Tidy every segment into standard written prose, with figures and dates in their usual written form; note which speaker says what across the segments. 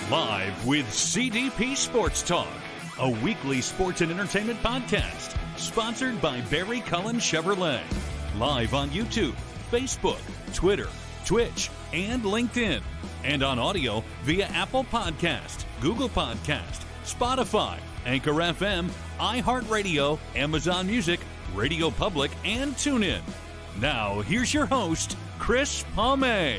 Speaker 1: Live with CDP Sports Talk, a weekly sports and entertainment podcast sponsored by Barry Cullen Chevrolet. Live on YouTube, Facebook, Twitter, Twitch, and LinkedIn. And on audio via Apple Podcast, Google Podcast, Spotify, Anchor FM, iHeartRadio, Amazon Music, Radio Public, and TuneIn. Now, here's your host, Chris Palme.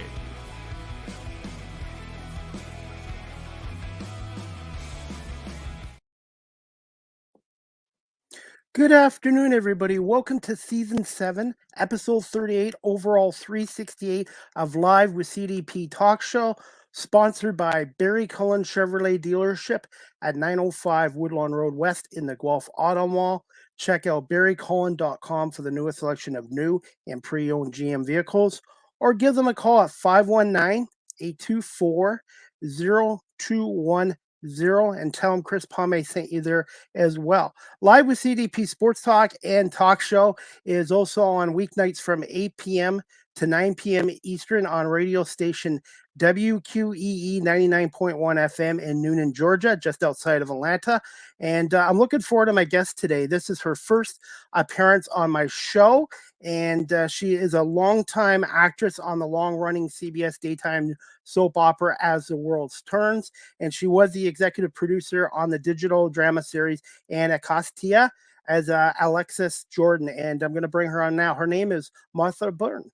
Speaker 2: Good afternoon, everybody. Welcome to Season 7, Episode 38, Overall 368 of Live with CDP Talk Show, sponsored by Barry Cullen Chevrolet Dealership at 905 Woodlawn Road West in the Guelph Auto Mall. Check out barrycullen.com for the newest selection of new and pre-owned GM vehicles, or give them a call at 519-824-0210 and tell them Chris Palme sent you there as well. Live with CDP Sports Talk and Talk Show is also on weeknights from 8 p.m. to 9 p.m. Eastern on radio station WQEE 99.1 FM in Noonan, Georgia, just outside of Atlanta. And I'm looking forward to my guest today. This is her first appearance on my show, and she is a longtime actress on the long-running CBS daytime soap opera As the World Turns, and she was the executive producer on the digital drama series Anacostia as Alexis Jordan, and I'm going to bring her on now. Her name is Martha Byrne.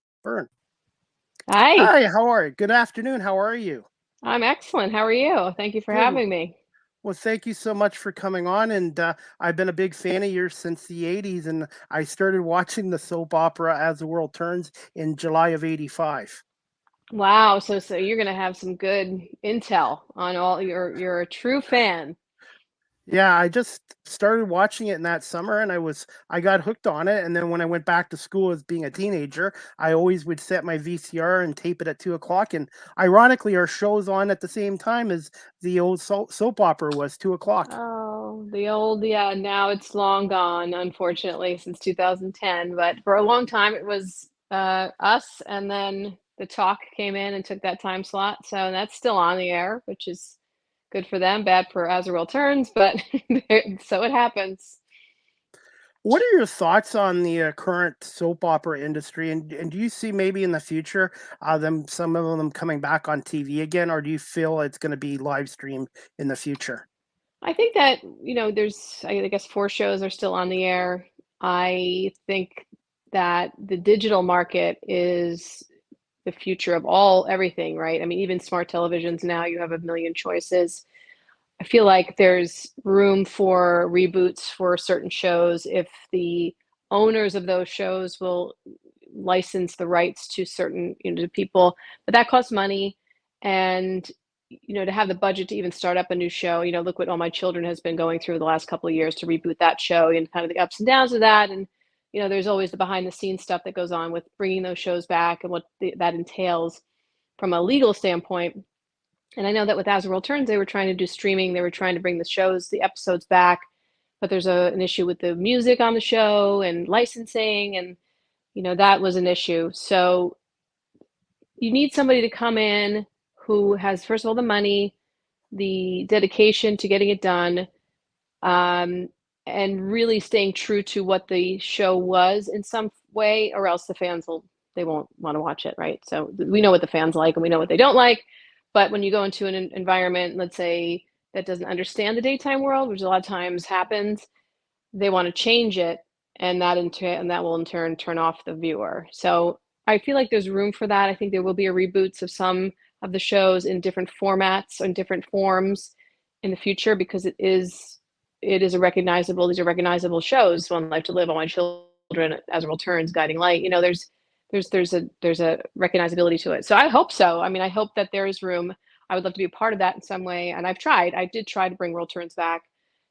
Speaker 3: Hi,
Speaker 2: how are you? Good afternoon. How are you?
Speaker 3: I'm excellent. How are you? Thank you for having me.
Speaker 2: Well, thank you so much for coming on, and I've been a big fan of yours since the 80s, and I started watching the soap opera As the World Turns in July of 85.
Speaker 3: Wow, so you're gonna have some good intel on all you're a true fan.
Speaker 2: Yeah, I just started watching it in that summer, and I got hooked on it. And then when I went back to school as being a teenager, I always would set my VCR and tape it at 2:00. And ironically, our show's on at the same time as the old soap opera was, 2:00.
Speaker 3: Oh, the old, yeah, now it's long gone, unfortunately, since 2010. But for a long time it was us, and then the talk came in and took that time slot. So that's still on the air, which is good for them, bad for As the World Turns, but so it happens.
Speaker 2: What are your thoughts on the current soap opera industry, and do you see maybe in the future some of them coming back on TV again, or do you feel it's going to be live streamed in the future?
Speaker 3: I think that, there's, I guess 4 shows are still on the air. I think that the digital market is the future of everything, right? I mean, even smart televisions now, you have a million choices. I feel like there's room for reboots for certain shows if the owners of those shows will license the rights to certain, to people, but that costs money. And, to have the budget to even start up a new show, look what All My Children has been going through the last couple of years to reboot that show and kind of the ups and downs of that. And there's always the behind the scenes stuff that goes on with bringing those shows back and what that entails from a legal standpoint. And I know that with As the World Turns, they were trying to do streaming. They were trying to bring the episodes back, but there's an issue with the music on the show and licensing, and that was an issue. So you need somebody to come in who has, first of all, the money, the dedication to getting it done, and really staying true to what the show was in some way, or else the fans they won't want to watch it, right? So we know what the fans like and we know what they don't like. But when you go into an environment, let's say, that doesn't understand the daytime world, which a lot of times happens, they want to change it, and that will in turn turn off the viewer. So I feel like there's room for that. I think there will be reboots of some of the shows in different formats and different forms in the future, because these are recognizable shows. One Life to Live, All My Children, As the World Turns, Guiding Light. There's a recognizability to it. So I hope so. I mean, I hope that there is room. I would love to be a part of that in some way. And I did try to bring World Turns back.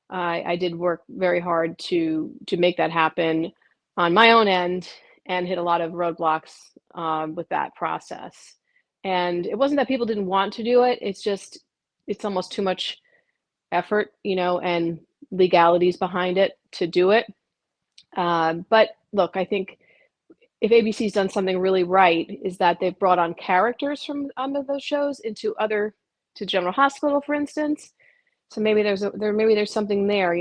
Speaker 3: I did work very hard to make that happen on my own end, and hit a lot of roadblocks with that process. And it wasn't that people didn't want to do it. It's almost too much effort, and legalities behind it to do it. But look, I think if ABC's done something really right, is that they've brought on characters from those shows into other to General Hospital, for instance. So maybe there's something there,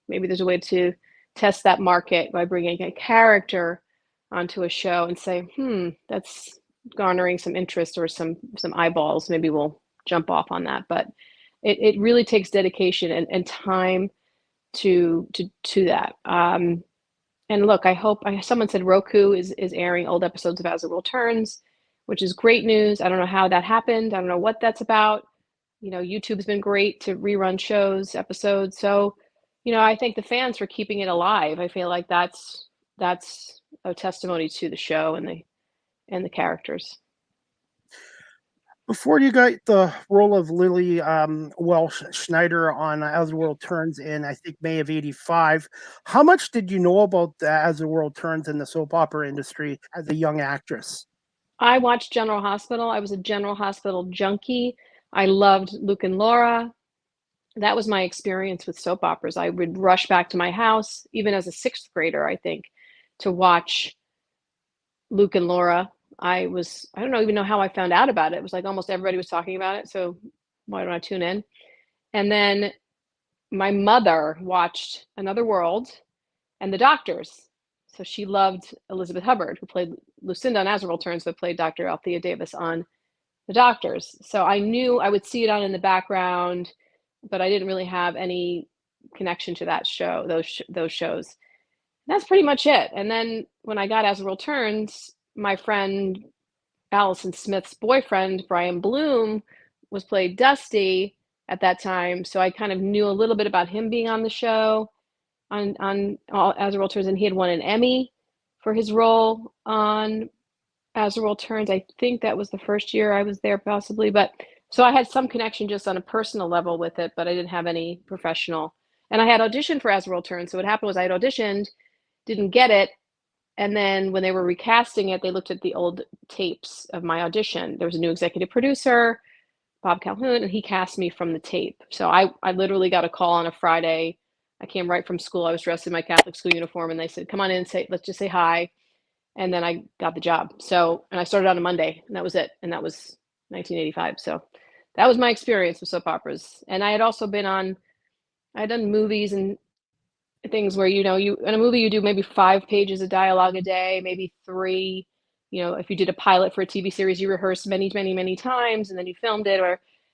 Speaker 3: maybe there's a way to test that market by bringing a character onto a show and say, that's garnering some interest or some eyeballs. Maybe we'll jump off on that. But it really takes dedication and time to that. And look, someone said Roku is airing old episodes of As the World Turns, which is great news. I don't know how that happened. I don't know what that's about. YouTube's been great to rerun episodes. So, I thank the fans for keeping it alive. I feel like that's a testimony to the show and the characters.
Speaker 2: Before you got the role of Lily Walsh Snyder on As the World Turns in, I think, May of '85, how much did you know about As the World Turns in the soap opera industry as a young actress?
Speaker 3: I watched General Hospital. I was a General Hospital junkie. I loved Luke and Laura. That was my experience with soap operas. I would rush back to my house, even as a sixth grader, I think, to watch Luke and Laura. I don't even know how I found out about it. It was like almost everybody was talking about it. So why don't I tune in? And then my mother watched Another World and The Doctors. So she loved Elizabeth Hubbard, who played Lucinda on As the World Turns, but played Dr. Althea Davis on The Doctors. So I knew I would see it on in the background, but I didn't really have any connection to that show, those shows. And that's pretty much it. And then when I got As the World Turns, my friend Allison Smith's boyfriend, Brian Bloom, was played Dusty at that time. So I kind of knew a little bit about him being on the show on As the World Turns, and he had won an Emmy for his role on As the World Turns. I think that was the first year I was there, possibly. But so I had some connection just on a personal level with it, but I didn't have any professional. And I had auditioned for As the World Turns. So what happened was I had auditioned, didn't get it. And then when they were recasting it, they looked at the old tapes of my audition. There was a new executive producer, Bob Calhoun, and he cast me from the tape. So I literally got a call on a Friday. I came right from school. I was dressed in my Catholic school uniform, and they said, come on in, let's just say hi. And then I got the job. So, and I started on a Monday, and that was it. And that was 1985. So that was my experience with soap operas. And I had also I'd done movies and things where, in a movie, you do maybe 5 pages of dialogue a day, maybe 3. If you did a pilot for a TV series, you rehearsed many, many, many times, and then you filmed it.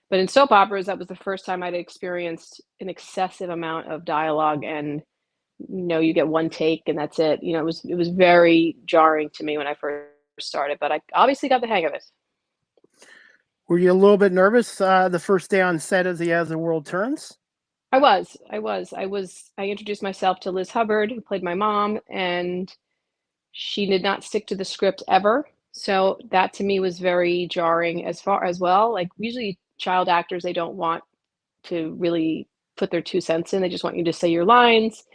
Speaker 3: But in soap operas, that was the first time I'd experienced an excessive amount of dialogue, and you get one take and that's it. It was very jarring to me when I first started, but I obviously got the hang of it.
Speaker 2: Were you a little bit nervous the first day on set as the World Turns?
Speaker 3: I was. I introduced myself to Liz Hubbard, who played my mom, and she did not stick to the script ever. So that to me was very jarring as well. Like usually child actors, they don't want to really put their 2 cents in. They just want you to say your lines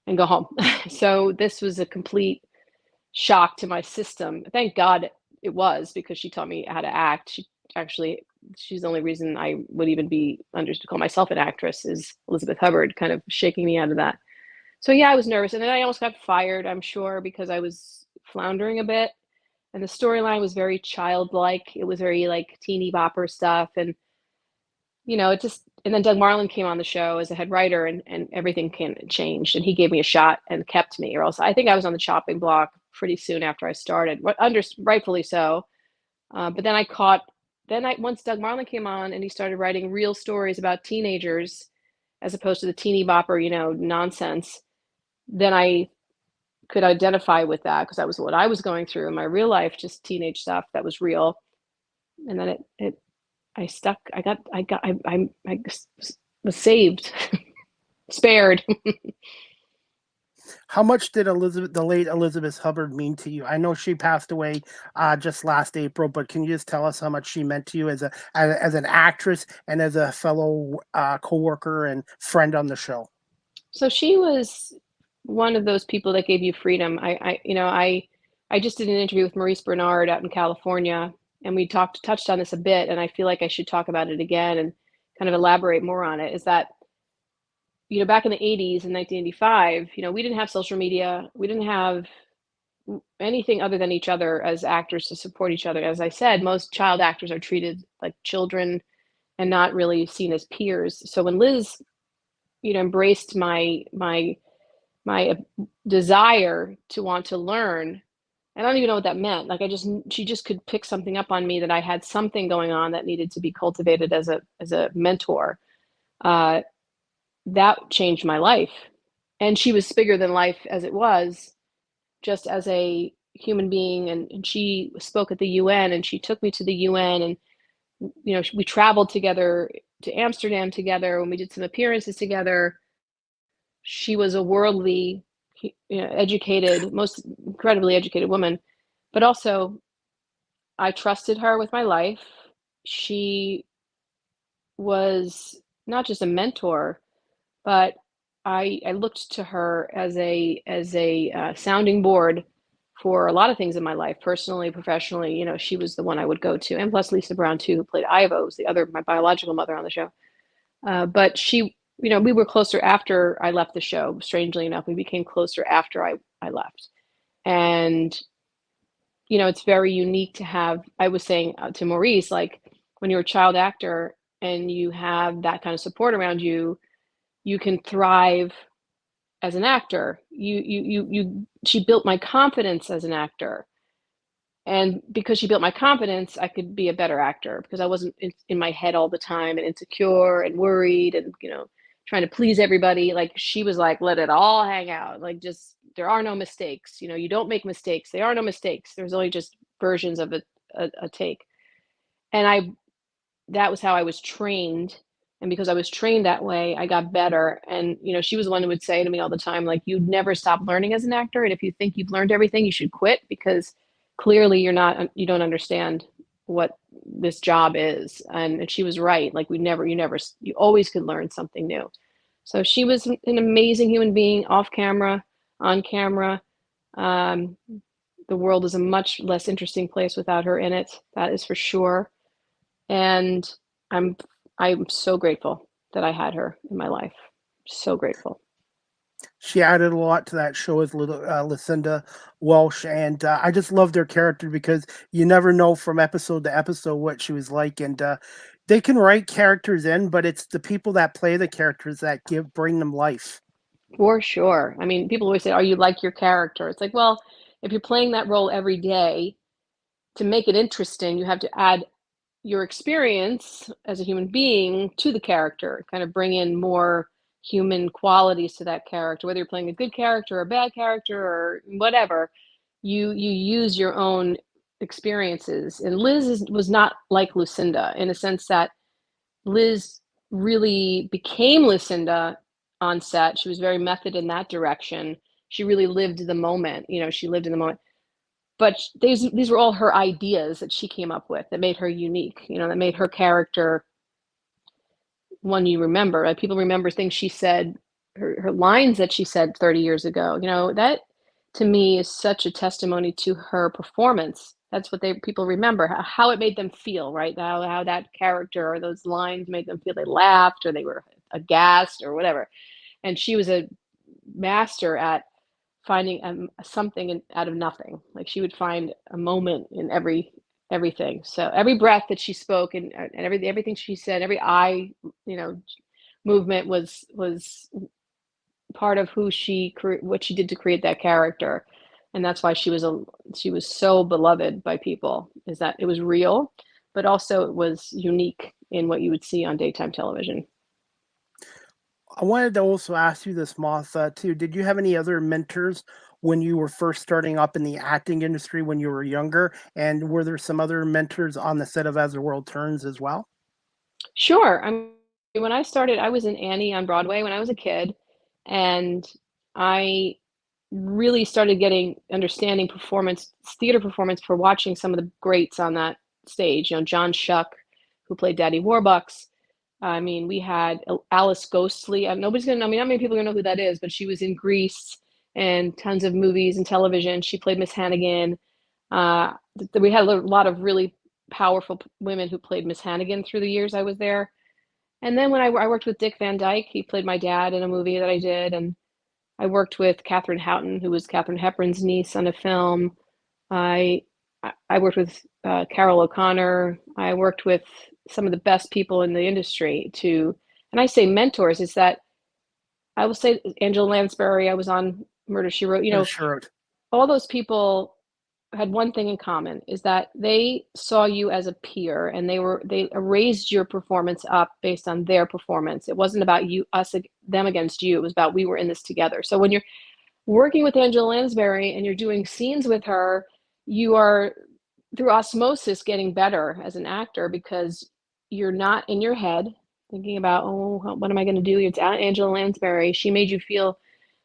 Speaker 3: and go home. So this was a complete shock to my system. Thank God it was, because she taught me how to act. She's the only reason I would even be understood to call myself an actress, is Elizabeth Hubbard kind of shaking me out of that. So yeah, I was nervous. And then I almost got fired, I'm sure, because I was floundering a bit. And the storyline was very childlike. It was very like teeny bopper stuff. And, and then Doug Marland came on the show as a head writer, and everything changed. And he gave me a shot and kept me, or else I think I was on the chopping block pretty soon after I started, rightfully so. But then once Doug Marland came on and he started writing real stories about teenagers as opposed to the teeny bopper, nonsense, then I could identify with that, because that was what I was going through in my real life, just teenage stuff that was real. And then I stuck. I was saved, spared.
Speaker 2: How much did the late Elizabeth Hubbard mean to you? I know she passed away just last April, but can you just tell us how much she meant to you as an actress and as a fellow coworker and friend on the show?
Speaker 3: So she was one of those people that gave you freedom. I just did an interview with Maurice Bernard out in California, and we touched on this a bit, and I feel like I should talk about it again and kind of elaborate more on it. Is that, back in the 80s, in 1985, we didn't have social media. We didn't have anything other than each other as actors to support each other. As I said, most child actors are treated like children. and not really seen as peers. So when Liz, embraced my desire to want to learn, and I don't even know what that meant. Like she just could pick something up on me that I had something going on that needed to be cultivated as a mentor. That changed my life. And she was bigger than life as it was, just as a human being. And she spoke at the UN, and she took me to the UN, and we traveled together to Amsterdam together when we did some appearances together. She was a worldly, educated, most incredibly educated woman, but also I trusted her with my life. She was not just a mentor, but I looked to her as a sounding board for a lot of things in my life, personally, professionally. She was the one I would go to, and plus Lisa Brown too, who played Ivo, was my biological mother on the show. But she, we were closer after I left the show. Strangely enough, we became closer after I left, and it's very unique to have. I was saying to Maurice, like, when you're a child actor and you have that kind of support around you, you can thrive as an actor. She built my confidence as an actor. And because she built my confidence, I could be a better actor, because I wasn't in my head all the time and insecure and worried and, trying to please everybody. Like, she was like, let it all hang out. Like, just, there are no mistakes. You don't make mistakes. There are no mistakes. There's only just versions of a take. And that was how I was trained. And because I was trained that way, I got better. And, she was the one who would say to me all the time, like, you'd never stop learning as an actor. And if you think you've learned everything, you should quit, because clearly you don't understand what this job is. And she was right. Like, you always could learn something new. So she was an amazing human being, off camera, on camera. The world is a much less interesting place without her in it. That is for sure. And I'm so grateful that I had her in my life. So grateful.
Speaker 2: She added a lot to that show as Lucinda Walsh, and I just loved her character, because you never know from episode to episode what she was like. And they can write characters in, but it's the people that play the characters that bring them life.
Speaker 3: For sure. I mean, people always say, "Are you like your character?" It's like, well, if you're playing that role every day, to make it interesting, you have to add your experience as a human being to the character, kind of bring in more human qualities to that character. Whether you're playing a good character or a bad character or whatever, you use your own experiences. And Liz was not like Lucinda, in a sense that Liz really became Lucinda on set. She was very method in that direction. She really lived the moment. She lived in the moment. But these were all her ideas that she came up with that made her unique, that made her character one you remember. Like, people remember things she said, her lines that she said 30 years ago. That to me is such a testimony to her performance. That's what people remember, how it made them feel, right? How that character or those lines made them feel. They laughed, or they were aghast, or whatever. And she was a master at finding something out of nothing. Like, she would find a moment in everything. So every breath that she spoke, and everything she said, every eye, movement was part of what she did to create that character. And that's why she was so beloved by people, is that it was real, but also it was unique in what you would see on daytime television.
Speaker 2: I wanted to also ask you this, Martha, too. Did you have any other mentors when you were first starting up in the acting industry when you were younger? And were there some other mentors on the set of As the World Turns as well?
Speaker 3: Sure. I mean, when I started, I was in Annie on Broadway when I was a kid, and I really started understanding theater performance, for watching some of the greats on that stage. John Shuck, who played Daddy Warbucks. I mean, we had Alice Ghostly. Not many people are gonna know who that is, but she was in Grease and tons of movies and television. She played Miss Hannigan. We had a lot of really powerful women who played Miss Hannigan through the years I was there. And then when I worked with Dick Van Dyke, he played my dad in a movie that I did. And I worked with Catherine Houghton, who was Katharine Hepburn's niece on a film. I worked with Carol O'Connor. I worked with some of the best people in the industry to, and I say mentors, is that I will say Angela Lansbury, I was on Murder, She Wrote,
Speaker 2: Sure.
Speaker 3: all those people had one thing in common, is that they saw you as a peer, and they raised your performance up based on their performance. It wasn't about them against you. It was about, we were in this together. So when you're working with Angela Lansbury and you're doing scenes with her, you are through osmosis getting better as an actor, because you're not in your head thinking about, oh, what am I going to do? It's Angela Lansbury. She made you feel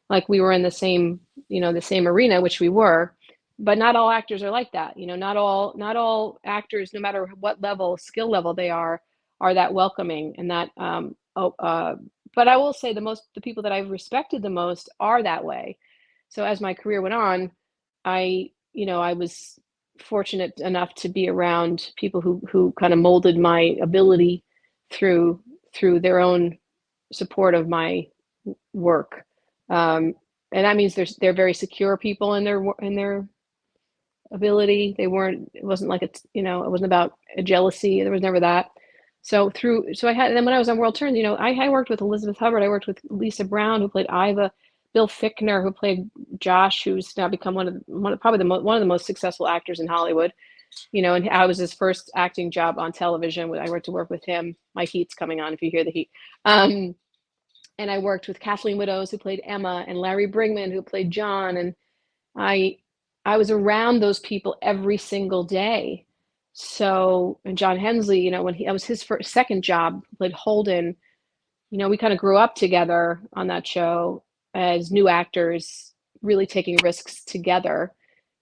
Speaker 3: like we were in the same arena, which we were. But not all actors are like that. Not all actors, no matter what skill level they are that welcoming and that. But I will say the people that I've respected the most are that way. So as my career went on, I was fortunate enough to be around people who kind of molded my ability through their own support of my work. And that means they're very secure people in their ability. It wasn't like it wasn't about a jealousy. There was never that. So I had, and then when I was on World Turns, I worked with Elizabeth Hubbard. I worked with Lisa Brown, who played Iva, Bill Fichtner, who played Josh, who's now become one of the most successful actors in Hollywood. And I was his first acting job on television. I worked to work with him. My heat's coming on if you hear the heat. And I worked with Kathleen Widows, who played Emma, and Larry Brigman, who played John. And I was around those people every single day. So, and John Hensley, when that was his second job, played Holden. We kind of grew up together on that show as new actors, really taking risks together.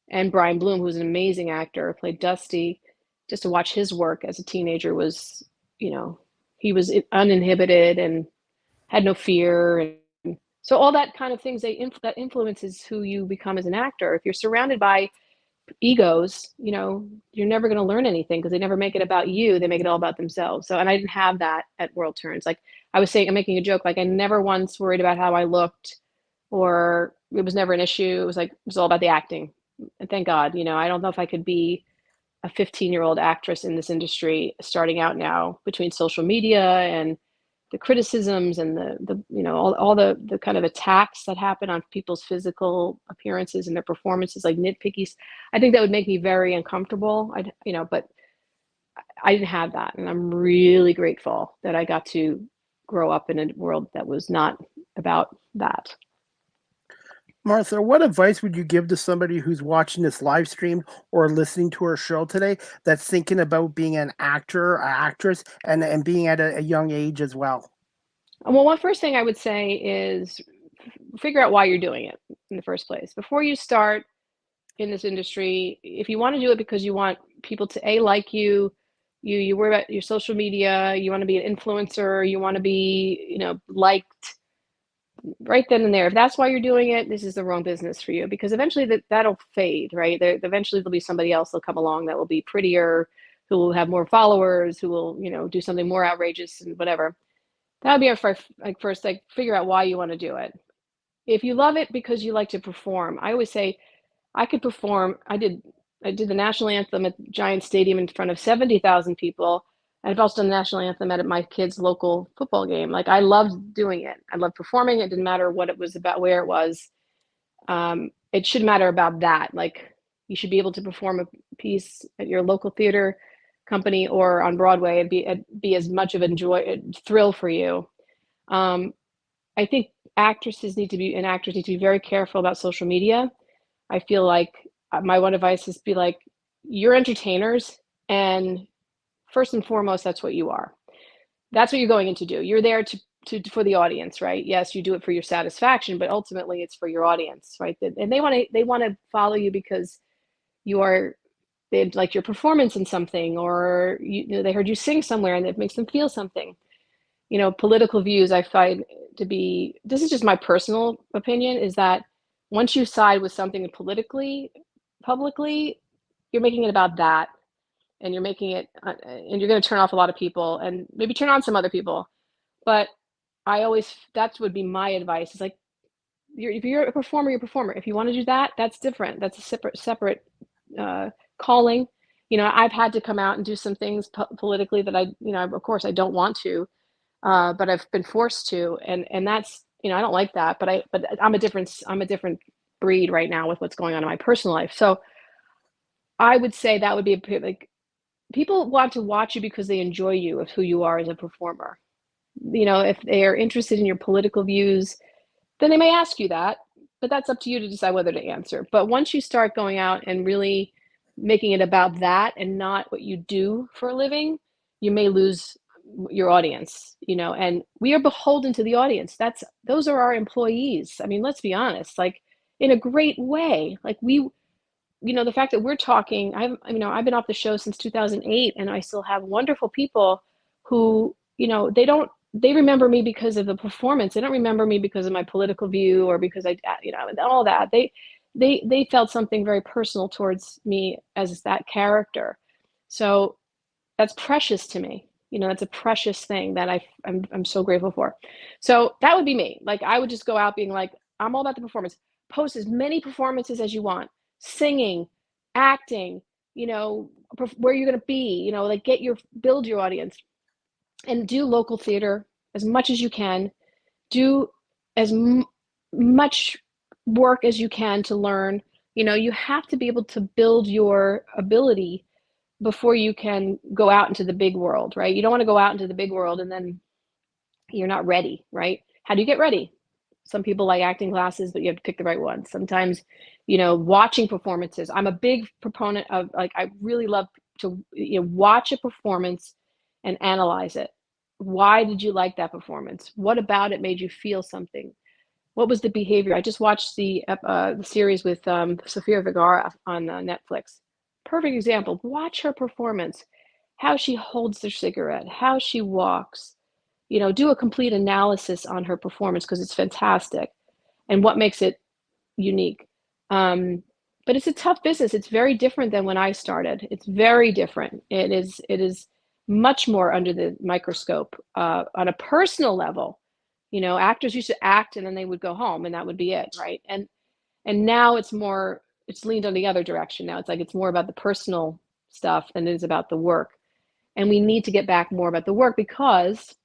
Speaker 3: And Brian Bloom, who's an amazing actor, played Dusty. Just to watch his work as a teenager was, he was uninhibited and had no fear. And so all that kind of things, that influences who you become as an actor. If you're surrounded by egos, you're never going to learn anything, because they never make it about you. They make it all about themselves. So, and I didn't have that at World Turns. Like I was saying, I'm making a joke, like I never once worried about how I looked, or it was never an issue. It was all about the acting. And thank God, I don't know if I could be a 15-year-old actress in this industry starting out now, between social media and the criticisms and all the kind of attacks that happen on people's physical appearances and their performances, like nitpicky. I think that would make me very uncomfortable. But I didn't have that, and I'm really grateful that I got to grow up in a world that was not about that.
Speaker 2: Martha, what advice would you give to somebody who's watching this live stream or listening to our show today that's thinking about being an actor, or actress, and being at a young age as well?
Speaker 3: Well, one first thing I would say is figure out why you're doing it in the first place. Before you start in this industry, if you want to do it because you want people to like you, you worry about your social media, you want to be an influencer, you want to be, liked, right then and there. If that's why you're doing it, this is the wrong business for you, because eventually that'll fade, right? Eventually there'll be somebody else that'll come along that will be prettier, who will have more followers, who will, do something more outrageous and whatever. That would be our first, figure out why you want to do it. If you love it because you like to perform, I always say I could perform. I did the national anthem at Giant Stadium in front of 70,000 people. I've also done the national anthem at my kids' local football game. I loved doing it. I loved performing. It didn't matter what it was about, where it was. It should matter about that. You should be able to perform a piece at your local theater company or on Broadway and be as much of a thrill for you. I think actors need to be very careful about social media. I feel like my one advice is you're entertainers, and first and foremost, that's what you are. That's what you're going in to do. You're there for the audience, right? Yes, you do it for your satisfaction, but ultimately it's for your audience, right? And they want to follow you because they like your performance in something, or they heard you sing somewhere and it makes them feel something. Political views, I find to be, this is just my personal opinion, is that once you side with something politically, publicly, you're making it about that. And you're making it, and you're going to turn off a lot of people and maybe turn on some other people. But that would be my advice. Is if you're a performer, you're a performer. If you want to do that, that's different. That's a separate calling. I've had to come out and do some things politically that of course I don't want to, but I've been forced to, and that's, I don't like that, but I'm a different breed right now with what's going on in my personal life. So I would say that would be like, people want to watch you because they enjoy you of who you are as a performer. If they are interested in your political views, then they may ask you that, but that's up to you to decide whether to answer. But once you start going out and really making it about that and not what you do for a living, you may lose your audience, and we are beholden to the audience. Those are our employees. I mean, let's be honest, like, in a great way. Like, the fact that we're talking, I've been off the show since 2008, and I still have wonderful people who, they remember me because of the performance. They don't remember me because of my political view or because all that. They felt something very personal towards me as that character. So that's precious to me. That's a precious thing that I'm so grateful for. So that would be me. Like, I would just go out being like, I'm all about the performance. Post as many performances as you want, singing, acting, where you're going to be, like, build your audience, and do local theater as much as you can. Do as much work as you can to learn. You have to be able to build your ability before you can go out into the big world, right? You don't want to go out into the big world and then you're not ready, right? How do you get ready? Some people like acting classes, but you have to pick the right one. Sometimes, watching performances. I'm a big proponent of, like, I really love to watch a performance and analyze it. Why did you like that performance? What about it made you feel something? What was the behavior? I just watched the series with Sofia Vergara on Netflix. Perfect example. Watch her performance, how she holds the cigarette, how she walks. Do a complete analysis on her performance, because it's fantastic, and what makes it unique. But it's a tough business. It's very different than when I started. It's very different. It is much more under the microscope on a personal level. Actors used to act and then they would go home and that would be it, right? And now it's leaned on the other direction. Now it's more about the personal stuff than it is about the work. And we need to get back more about the work, because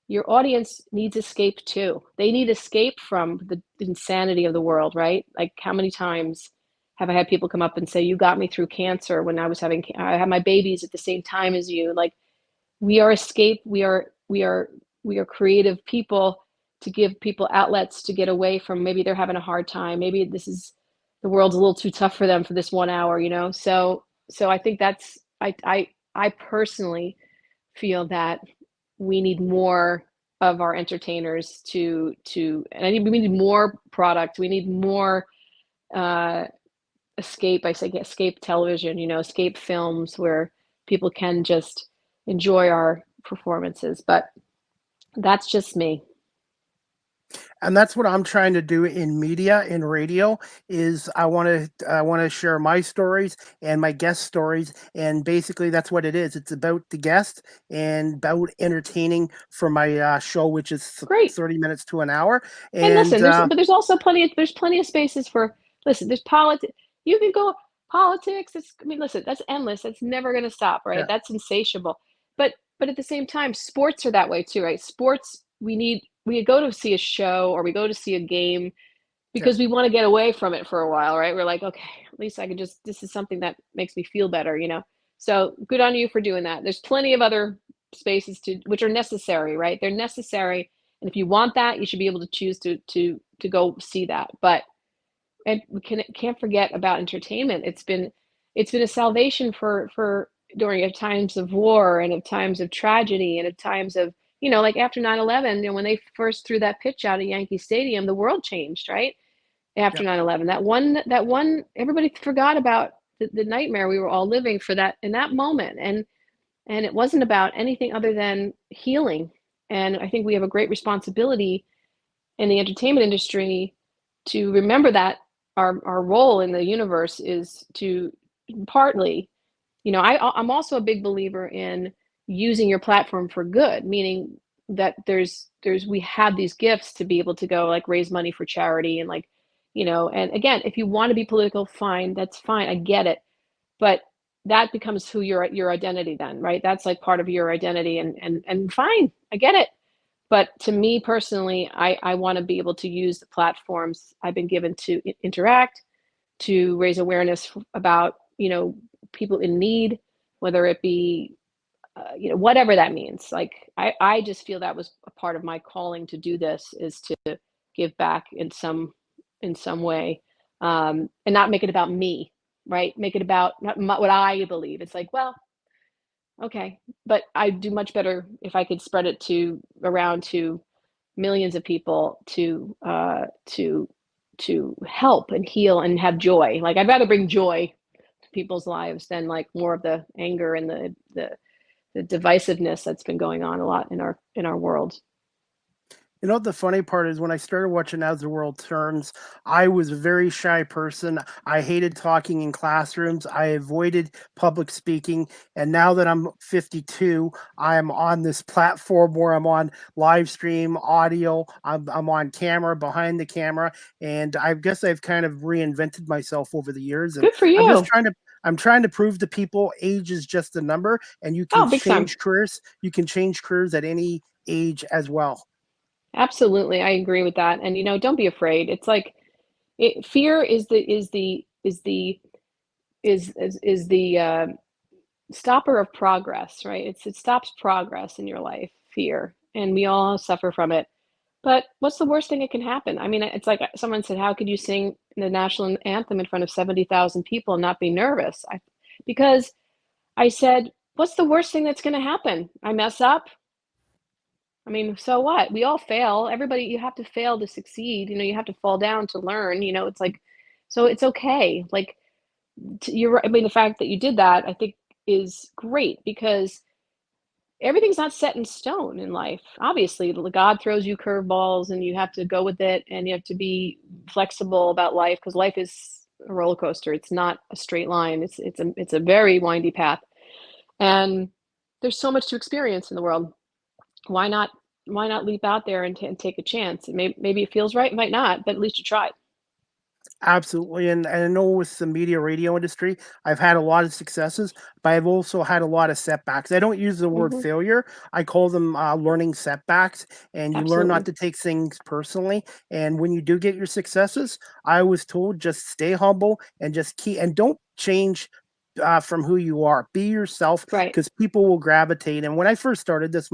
Speaker 3: your audience needs escape too. They need escape from the insanity of the world, right? Like, how many times have I had people come up and say, you got me through cancer when I had my babies at the same time as you. Like, we are escape. We are creative people to give people outlets to get away from, maybe they're having a hard time. Maybe the world's a little too tough for them for this 1 hour, So I think I personally feel that we need more of our entertainers we need more product. We need more escape. I say escape television, escape films where people can just enjoy our performances. But that's just me.
Speaker 2: And that's what I'm trying to do in media, in radio, is I want to share my stories and my guest stories, and basically that's what it is. It's about the guest and about entertaining for my show, which is
Speaker 3: Great.
Speaker 2: 30 minutes to an hour.
Speaker 3: And listen, there's also plenty of spaces for, there's politics. You can go politics. Listen, that's endless. That's never going to stop, right?
Speaker 2: Yeah.
Speaker 3: That's insatiable. But at the same time, sports are that way too, right? Sports, we go to see a show or we go to see a game because we want to get away from it for a while, right? We're like, okay, at least I can this is something that makes me feel better, So good on you for doing that. There's plenty of other spaces which are necessary, right? They're necessary. And if you want that, you should be able to choose to go see that. And we can't forget about entertainment. It's been a salvation for during times of war and at times of tragedy and at times of, like after 9/11, when they first threw that pitch out at Yankee Stadium, the world changed, right? After 9/11, that one, everybody forgot about the nightmare we were all living for that in that moment. And it wasn't about anything other than healing. And I think we have a great responsibility in the entertainment industry to remember that our role in the universe is to partly, I'm also a big believer in using your platform for good, meaning that we have these gifts to be able to go like raise money for charity and and again, if you want to be political, fine, that's fine. I get it. but that becomes who your identity then, right? That's like part of your identity, and fine, I get it. But to me personally, I want to be able to use the platforms I've been given to interact, to raise awareness about, people in need, whether it be, whatever that means. Like, I just feel that was a part of my calling to do this, is to give back in some way, and not make it about me, right? Make it about what I believe. It's like, well, okay, but I do much better if I could spread it around to millions of people, to help and heal and have joy. Like, I'd rather bring joy to people's lives than like more of the anger and the divisiveness that's been going on a lot in our world.
Speaker 2: The funny part is when I started watching As the World Turns, I was a very shy person. I hated talking in classrooms. I avoided public speaking. And now that I'm 52, I'm on this platform where I'm on live stream audio. I'm on camera, behind the camera. And I guess I've kind of reinvented myself over the years. And
Speaker 3: Good for you.
Speaker 2: I'm trying to prove to people age is just a number, and you can
Speaker 3: Oh, big time.
Speaker 2: change careers. You can change careers at any age as well.
Speaker 3: Absolutely, I agree with that. And don't be afraid. It's like, fear is the stopper of progress, right? It stops progress in your life, fear, and we all suffer from it. But what's the worst thing that can happen? I mean, it's like someone said, "How could you sing the national anthem in front of 70,000 people and not be nervous?" Because I said, "What's the worst thing that's going to happen? I mess up. I mean, so what? We all fail. Everybody, you have to fail to succeed. You have to fall down to learn. It's like, so it's okay. Like, you're right. I mean, the fact that you did that, I think, is great, because everything's not set in stone in life. Obviously, God throws you curveballs, and you have to go with it, and you have to be flexible about life, because life is a roller coaster. It's not a straight line. It's a very windy path, and there's so much to experience in the world. Why not leap out there and take a chance? Maybe it feels right, it might not, but at least you tried.
Speaker 2: Absolutely. And I know with the media radio industry, I've had a lot of successes, but I've also had a lot of setbacks. I don't use the word
Speaker 3: Hmm.
Speaker 2: failure. I call them learning setbacks. And you learn not
Speaker 3: Absolutely.
Speaker 2: to take things personally. And when you do get your successes, I was told just stay humble and just keep, and don't change from who you are. Be yourself,
Speaker 3: Right.
Speaker 2: because people will gravitate. And when I first started this,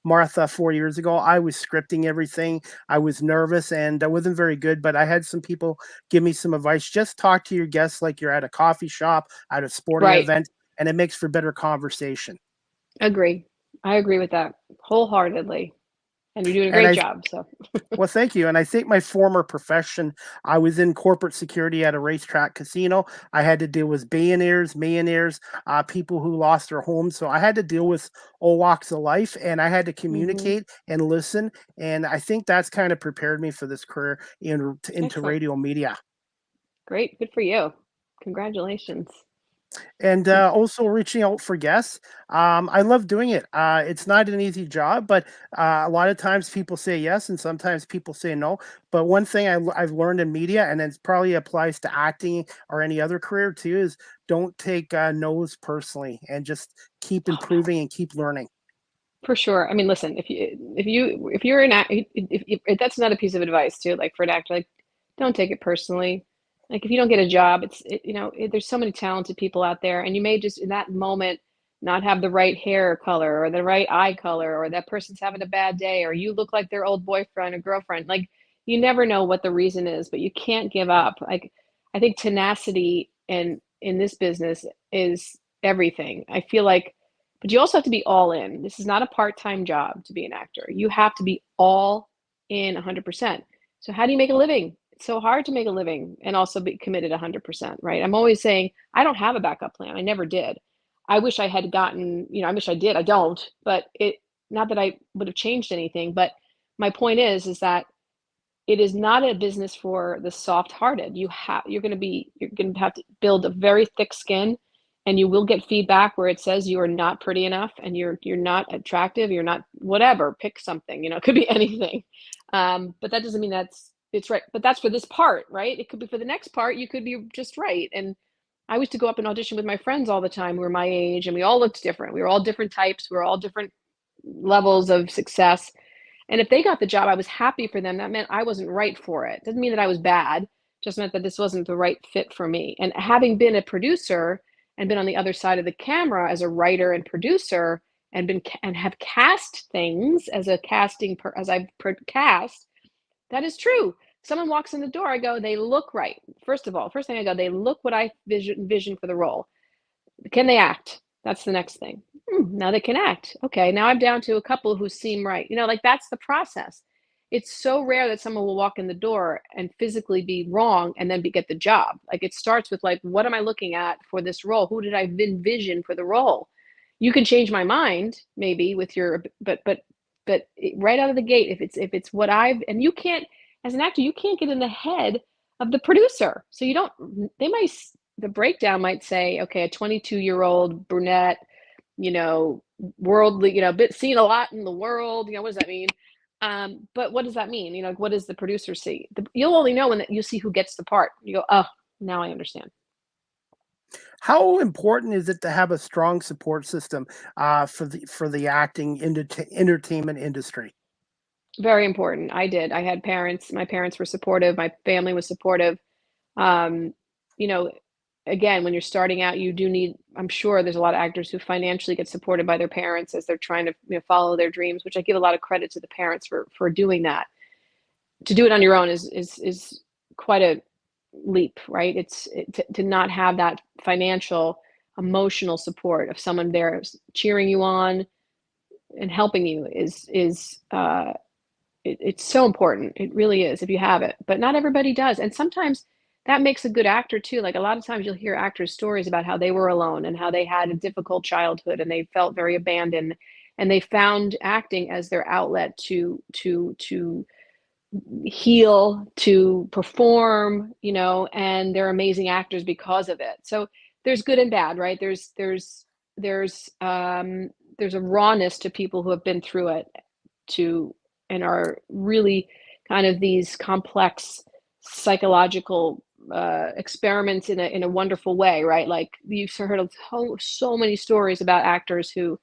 Speaker 2: Martha, 4 years ago, I was scripting everything. I was nervous and I wasn't very good, but I had some people give me some advice. Just talk to your guests like you're at a coffee shop, at a sporting
Speaker 3: Right.
Speaker 2: event, and it makes for better conversation.
Speaker 3: Agree. I agree with that wholeheartedly. And you're doing a
Speaker 2: And
Speaker 3: great
Speaker 2: I
Speaker 3: job. So,
Speaker 2: Well, thank you. And I think my former profession, I was in corporate security at a racetrack casino. I had to deal with billionaires, millionaires, people who lost their homes. So I had to deal with all walks of life, and I had to
Speaker 3: hmm,
Speaker 2: communicate and listen. And I think that's kind of prepared me for this career into
Speaker 3: excellent.
Speaker 2: radio media.
Speaker 3: Great. Good for you. Congratulations.
Speaker 2: And also reaching out for guests. I love doing it. It's not an easy job, but a lot of times people say yes, and sometimes people say no. But one thing I've learned in media, and it probably applies to acting or any other career too, is don't take no's personally, and just keep
Speaker 3: Oh, no.
Speaker 2: improving and keep learning.
Speaker 3: For sure. I mean, listen, if you're an act, if that's another piece of advice too, like for an actor, like, don't take it personally. Like, if you don't get a job, there's so many talented people out there, and you may just in that moment not have the right hair color or the right eye color, or that person's having a bad day, or you look like their old boyfriend or girlfriend. Like, you never know what the reason is, but you can't give up. Like, I think tenacity in this business is everything. I feel like, but you also have to be all in. This is not a part-time job to be an actor. You have to be all in 100%. So how do you make a living? It's so hard to make a living and also be committed 100%, right? I'm always saying I don't have a backup plan. I never did. I wish I had gotten, I wish I did. I don't, but not that I would have changed anything, but my point is that it is not a business for the soft-hearted. You're going to have to build a very thick skin, and you will get feedback where it says you are not pretty enough, and you're not attractive, you're not whatever. Pick something, it could be anything. But that doesn't mean it's right. But that's for this part, right? It could be for the next part. You could be just right, and I used to go up and audition with my friends all the time who were my age, and we all looked different. We were all different types. We were all different levels of success. And if they got the job, I was happy for them. That meant I wasn't right for it. Doesn't mean that I was bad, just meant that this wasn't the right fit for me. And having been a producer and been on the other side of the camera as a writer and producer, and have cast things as a as I've cast, that is true. Someone walks in the door, I go, they look right. First of all, first thing I go, they look what I envision for the role. Can they act? That's the next thing. Now they can act. Okay, now I'm down to a couple who seem right. Like that's the process. It's so rare that someone will walk in the door and physically be wrong and then get the job. Like it starts with like, what am I looking at for this role? Who did I envision for the role? You can change my mind maybe with your, but right out of the gate, if it's what and you can't, as an actor, you can't get in the head of the producer. So the breakdown might say, okay, a 22-year-old brunette, worldly, seen a lot in the world, what does that mean? But what does that mean? What does the producer see? You'll only know when you see who gets the part. You go, oh, now I understand.
Speaker 2: How important is it to have a strong support system for the acting entertainment industry?
Speaker 3: Very important. I had parents. My parents were supportive. My family was supportive. Again, when you're starting out, you do need, I'm sure there's a lot of actors who financially get supported by their parents as they're trying to follow their dreams, which I give a lot of credit to the parents for doing that. To do it on your own is quite a leap, right? To not have that financial, emotional support of someone there cheering you on and helping you it's so important. It really is if you have it, but not everybody does. And sometimes that makes a good actor too. Like a lot of times you'll hear actors' stories about how they were alone and how they had a difficult childhood and they felt very abandoned, and they found acting as their outlet to heal, to perform, and they're amazing actors because of it. So there's good and bad, right? There's a rawness to people who have been through it and are really kind of these complex psychological experiments in a wonderful way, right? Like you've heard of so many stories about actors who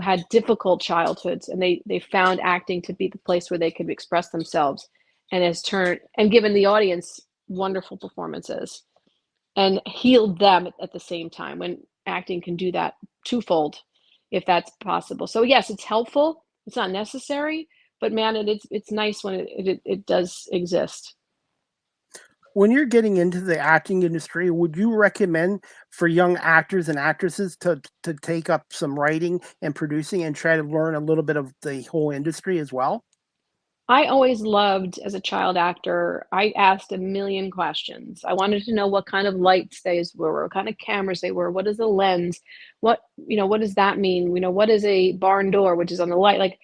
Speaker 3: had difficult childhoods, and they found acting to be the place where they could express themselves, and has turned and given the audience wonderful performances and healed them at the same time, when acting can do that twofold if that's possible. So yes, it's helpful. It's not necessary, but man, it's nice when it does exist.
Speaker 2: When you're getting into the acting industry, would you recommend for young actors and actresses to take up some writing and producing and try to learn a little bit of the whole industry as well?
Speaker 3: I always loved, as a child actor, I asked a million questions. I wanted to know what kind of lights they were, what kind of cameras they were, what is the lens, what does that mean? What is a barn door, which is on the light? Like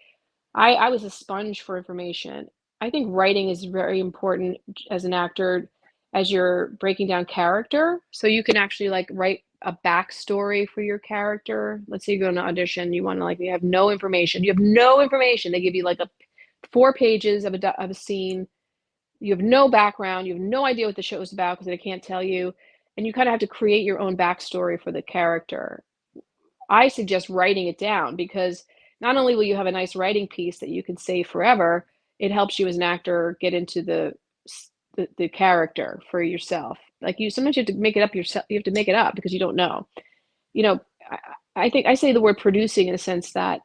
Speaker 3: I was a sponge for information. I think writing is very important as an actor, as you're breaking down character. So you can actually like write a backstory for your character. Let's say you go to an audition, you want to you have no information. You have no information. They give you like 4 pages of a scene. You have no background. You have no idea what the show is about because they can't tell you. And you kind of have to create your own backstory for the character. I suggest writing it down, because not only will you have a nice writing piece that you can save forever, it helps you as an actor get into the character for yourself. Like sometimes you have to make it up yourself. You have to make it up because you don't know. I think I say the word producing in the sense that,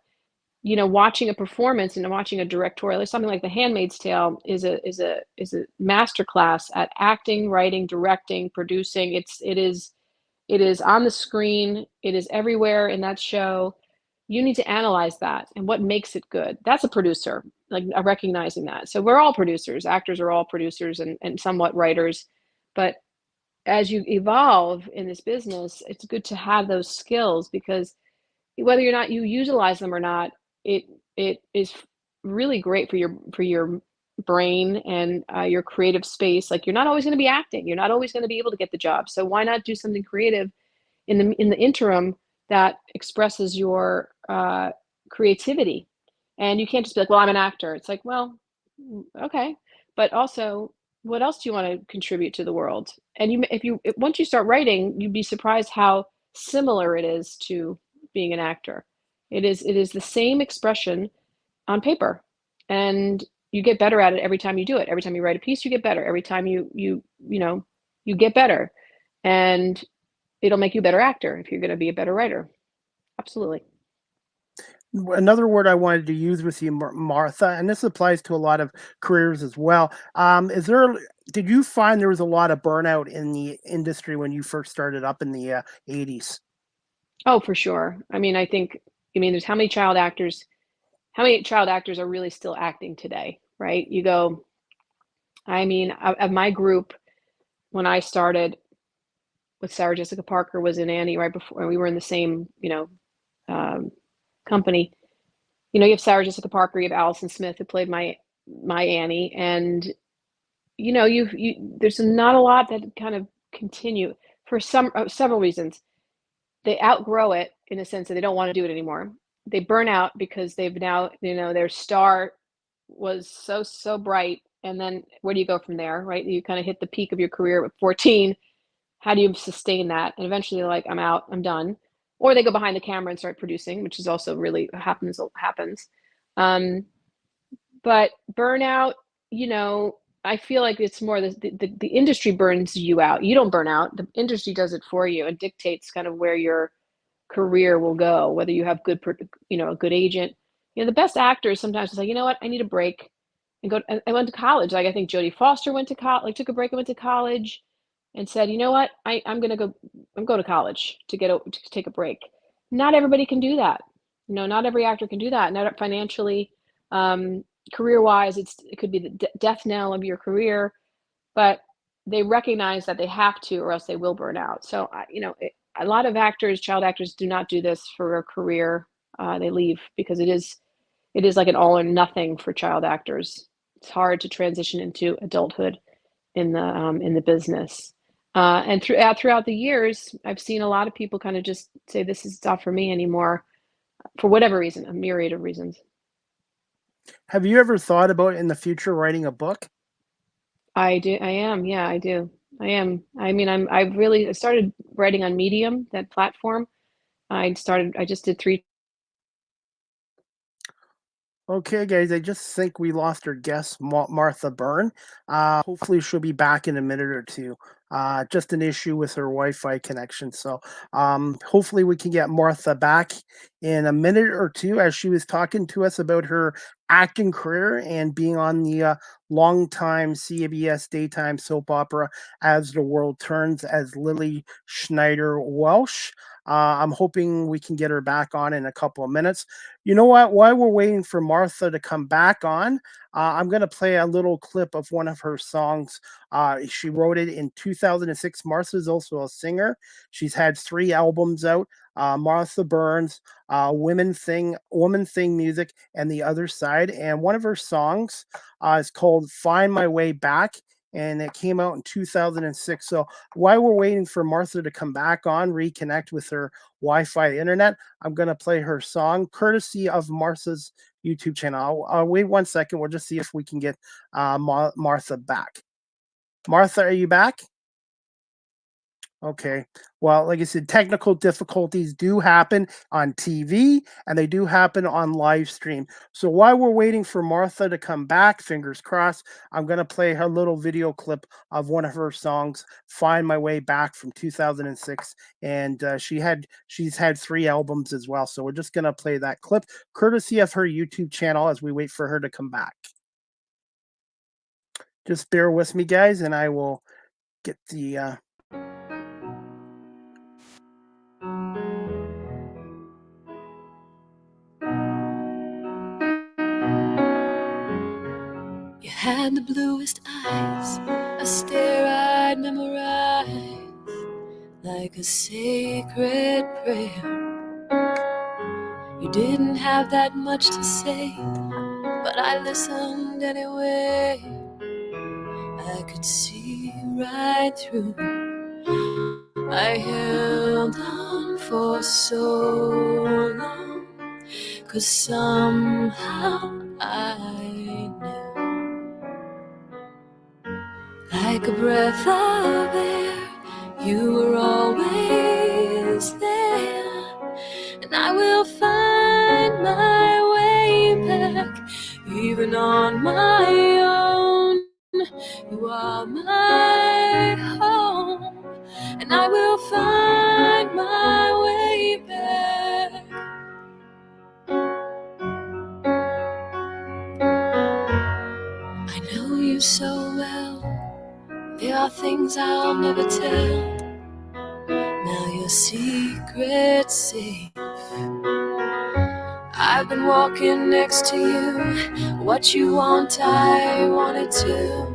Speaker 3: watching a performance and watching a directorial, or something like The Handmaid's Tale is a masterclass at acting, writing, directing, producing. It is on the screen. It is everywhere in that show. You need to analyze that and what makes it good. That's a producer, like recognizing that. So we're all producers. Actors are all producers and somewhat writers. But as you evolve in this business, it's good to have those skills, because whether or not you utilize them or not, it is really great for your brain and your creative space. Like you're not always going to be acting. You're not always going to be able to get the job. So why not do something creative in the interim that expresses your creativity? And you can't just be like, well, I'm an actor. It's like, well, okay. But also, what else do you want to contribute to the world? once you start writing, you'd be surprised how similar it is to being an actor. It is the same expression on paper, and you get better at it every time you do it. Every time you write a piece, you get better. Every time you get better, and it'll make you a better actor if you're going to be a better writer. Absolutely.
Speaker 2: Another word I wanted to use with you, Martha, and this applies to a lot of careers as well. Did you find there was a lot of burnout in the industry when you first started up in the 80s?
Speaker 3: Oh, for sure. I mean, there's how many child actors are really still acting today, right? Of my group, when I started with Sarah Jessica Parker was in Annie right before we were in the same, company. You have Sarah Jessica Parker, you have Allison Smith who played my Annie, and there's not a lot that kind of continue for several reasons. They outgrow it in the sense that they don't want to do it anymore. They burn out because they've now, their star was so bright, and then where do you go from there, right? You kind of hit the peak of your career at 14. How do you sustain that? And eventually they're like, I'm out, I'm done. Or they go behind the camera and start producing, which is also really happens. But burnout, I feel like it's more the industry burns you out. You don't burn out. The industry does it for you and dictates kind of where your career will go, whether you have a good agent. The best actors sometimes is like, you know what, I need a break and go. I went to college. Like I think Jodie Foster went to college, like took a break and went to college and said, you know what, I'm going to college to take a break. Not everybody can do that. Not every actor can do that. Not financially, career-wise, it could be the death knell of your career, but they recognize that they have to, or else they will burn out. So, a lot of child actors do not do this for a career. They leave because it is like an all or nothing for child actors. It's hard to transition into adulthood in the business. And throughout the years, I've seen a lot of people kind of just say, this is not for me anymore, for whatever reason, a myriad of reasons.
Speaker 2: Have you ever thought about in the future writing a book?
Speaker 3: I do. I am. Yeah, I do. I am. I mean, I started writing on Medium, that platform. I just did 3.
Speaker 2: Okay, guys, I just think we lost our guest, Martha Byrne. Hopefully, she'll be back in a minute or two. Just an issue with her Wi-Fi connection. So, hopefully, we can get Martha back in a minute or two as she was talking to us about her acting career and being on the longtime CBS daytime soap opera As the World Turns as Lily Schneider Welsh. I'm hoping we can get her back on in a couple of minutes. You know what? While we're waiting for Martha to come back on, I'm going to play a little clip of one of her songs. She wrote it in 2006. Martha's also a singer. She's had 3 albums out. Martha Byrne's Woman Thing Music, and The Other Side. And one of her songs is called Find My Way Back, and it came out in 2006. So while we're waiting for Martha to come back on, reconnect with her Wi-Fi internet, I'm going to play her song, courtesy of Martha's YouTube channel. I'll wait 1 second. We'll just see if we can get Martha back. Martha, are you back? Okay. Well, like I said, technical difficulties do happen on TV and they do happen on live stream. So while we're waiting for Martha to come back, fingers crossed, I'm going to play her little video clip of one of her songs, Find My Way Back from 2006. And she's had 3 albums as well. So we're just going to play that clip courtesy of her YouTube channel as we wait for her to come back. Just bear with me, guys, and I will get the...
Speaker 4: You had the bluest eyes, a stare I'd memorize like a sacred prayer. You didn't have that much to say, but I listened anyway. I could see right through. I held on for so long, 'cause somehow I knew Like a breath of air, you were always there, and I will find my way back, even on my own. You are my home, and I will find my way back. I know you so well, there are things I'll never tell. Now your secret's safe. I've been walking next to you. What you want, I want it too.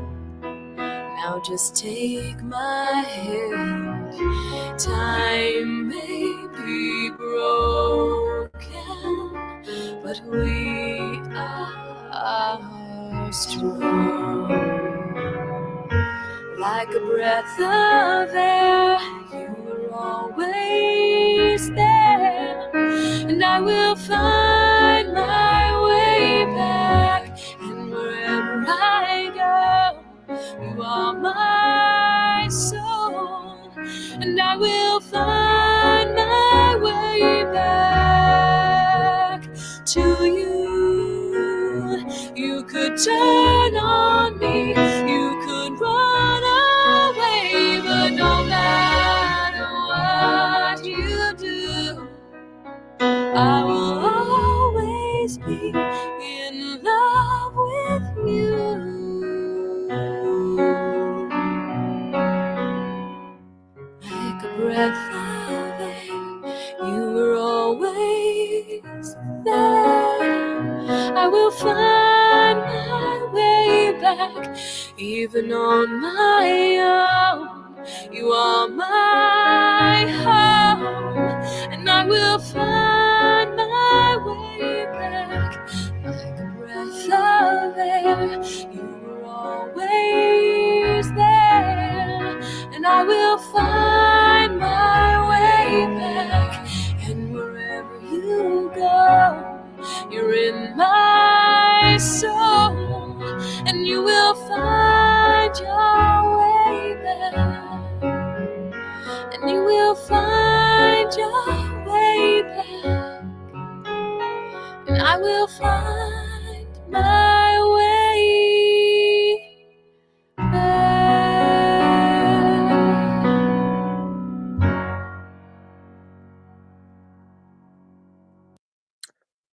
Speaker 4: Now just take my hand. Time may be broken, but we are strong. Like a breath of air, you were always there, and I will find my way back. And wherever I go, you are my soul, and I will find my way back to you. You could turn on me, you could run away, but no matter what you do, I will always be in love with you. Like a breath of air, you were always there. I will find my way back, even on my own. You are my home, and I will find my way back. Like a breath of air, you were always there, and I will find my way back. And wherever you go, you're in my soul, and you will find your way back, and you will find your way back, and I will find my way back.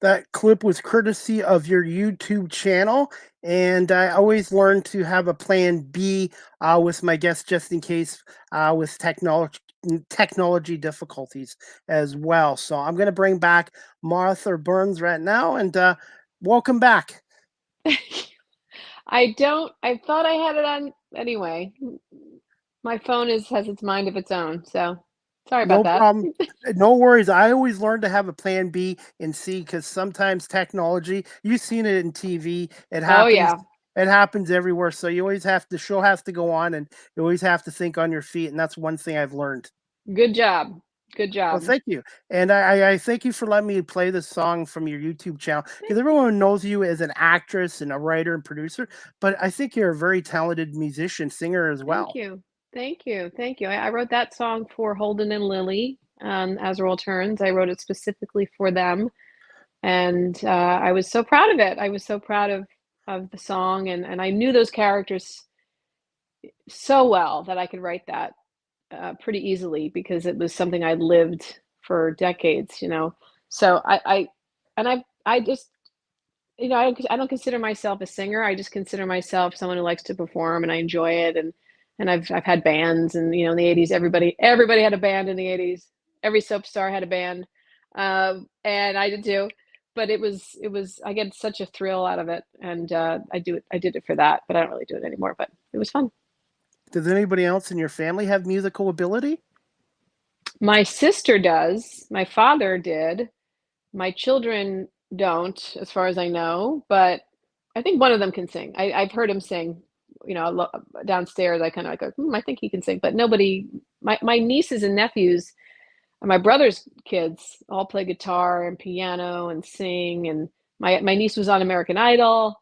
Speaker 2: That clip was courtesy of your YouTube channel, and I always learn to have a plan B with my guests just in case with technology difficulties as well. So I'm going to bring back Martha Burns right now, and welcome back.
Speaker 3: I thought I had it on anyway. My phone has its mind of its own, so sorry about that.
Speaker 2: No problem. No worries. I always learn to have a plan B and C because sometimes technology, you've seen it in TV, it happens.
Speaker 3: Oh yeah.
Speaker 2: It happens everywhere. So you always have the show has to go on, and you always have to think on your feet. And that's one thing I've learned.
Speaker 3: Good job. Good job.
Speaker 2: Well, thank you. And I thank you for letting me play this song from your YouTube channel, because everyone knows you as an actress and a writer and producer, but I think you're a very talented musician, singer as well.
Speaker 3: Thank you. Thank you. Thank you. I wrote that song for Holden and Lily, As Roll Turns. I wrote it specifically for them. And I was so proud of it. I was so proud of the song. And I knew those characters so well that I could write that pretty easily, because it was something I lived for decades, you know. So I just, you know, I don't consider myself a singer. I just consider myself someone who likes to perform, and I enjoy it. And I've had bands, and you know, in the 80s, everybody had a band in the 80s. Every soap star had a band, and I did too. But it was I get such a thrill out of it, and I did it for that. But I don't really do it anymore. But it was fun.
Speaker 2: Does anybody else in your family have musical ability?
Speaker 3: My sister does. My father did. My children don't, as far as I know. But I think one of them can sing. I've heard him sing. You know, downstairs, I kind of go, I think he can sing. But nobody. My nieces and nephews, and my brother's kids, all play guitar and piano and sing. And my niece was on American Idol.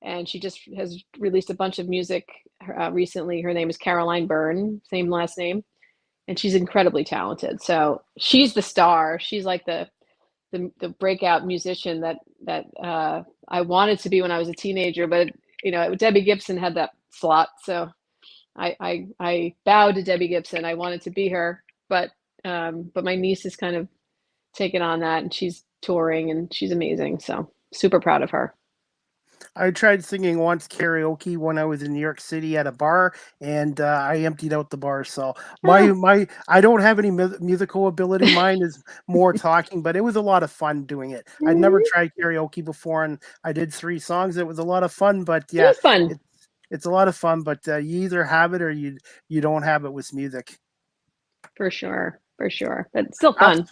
Speaker 3: and she just has released a bunch of music recently. Her name is Caroline Byrne, same last name, and she's incredibly talented. So she's the star. She's like the breakout musician that I wanted to be when I was a teenager, but Debbie Gibson had that slot, so I bowed to Debbie Gibson. I wanted to be her, but my niece has kind of taken on that, and she's touring, and she's amazing. So super proud of her.
Speaker 2: I tried singing once karaoke when I was in New York City at a bar, and I emptied out the bar. So I don't have any musical ability. Mine is more talking, but it was a lot of fun doing it. I'd never tried karaoke before, and I did 3 songs. It was a lot of fun, but yeah,
Speaker 3: it was fun.
Speaker 2: It's a lot of fun, but you either have it or you don't have it with music.
Speaker 3: For sure, but it's still fun.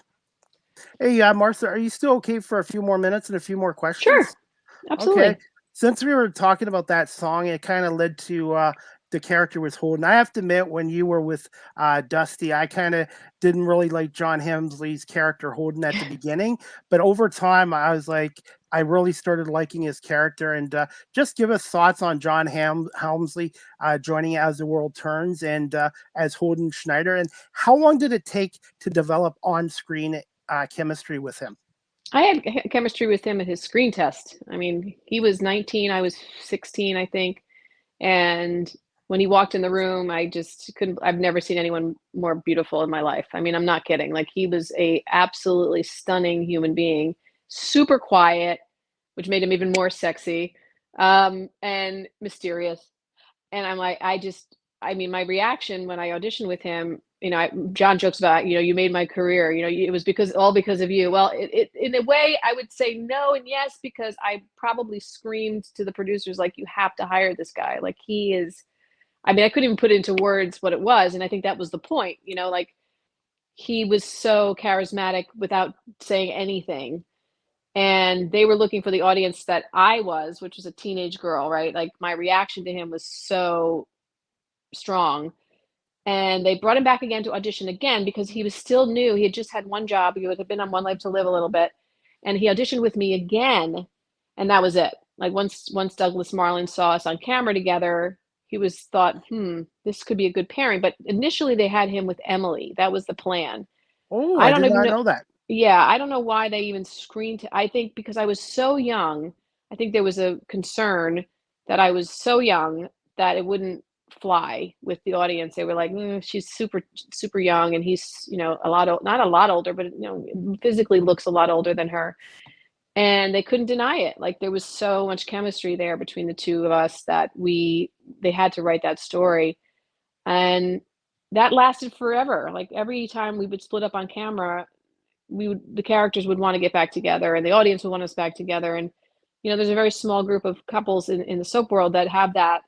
Speaker 2: Hey, Martha, are you still okay for a few more minutes and a few more questions?
Speaker 3: Sure, absolutely.
Speaker 2: Okay. Since we were talking about that song, it kind of led to the character with Holden. I have to admit, when you were with Dusty, I kind of didn't really like John Helmsley's character Holden at the beginning, but over time, I was like, I really started liking his character. And just give us thoughts on John Helmsley joining As the World Turns and as Holden Snyder, and how long did it take to develop on-screen chemistry with him?
Speaker 3: I had chemistry with him at his screen test. I mean, he was 19, I was 16, I think. And when he walked in the room, I just couldn't, I've never seen anyone more beautiful in my life. I mean, I'm not kidding. Like, he was a absolutely stunning human being, super quiet, which made him even more sexy, and mysterious. And I'm like, my reaction when I auditioned with him, John jokes about, you made my career, it was all because of you. Well, it in a way I would say no and yes, because I probably screamed to the producers, like, you have to hire this guy. Like, he is, I couldn't even put into words what it was. And I think that was the point, like, he was so charismatic without saying anything. And they were looking for the audience that I was, which was a teenage girl, right? Like, my reaction to him was so strong. And they brought him back again to audition again because he was still new. He had just had one job. He had been on One Life to Live a little bit. And he auditioned with me again. And that was it. Like, once Douglas Marland saw us on camera together, he thought, this could be a good pairing. But initially they had him with Emily. That was the plan.
Speaker 2: Oh, I did not know that.
Speaker 3: Yeah, I don't know why they even screened. I think because I was so young, I think there was a concern that I was so young that it wouldn't fly with the audience. They were like, she's super, super young, and he's, not a lot older, but physically looks a lot older than her. And they couldn't deny it. Like, there was so much chemistry there between the two of us that they had to write that story. And that lasted forever. Like, every time we would split up on camera, the characters would want to get back together, and the audience would want us back together. And there's a very small group of couples in the soap world that have that.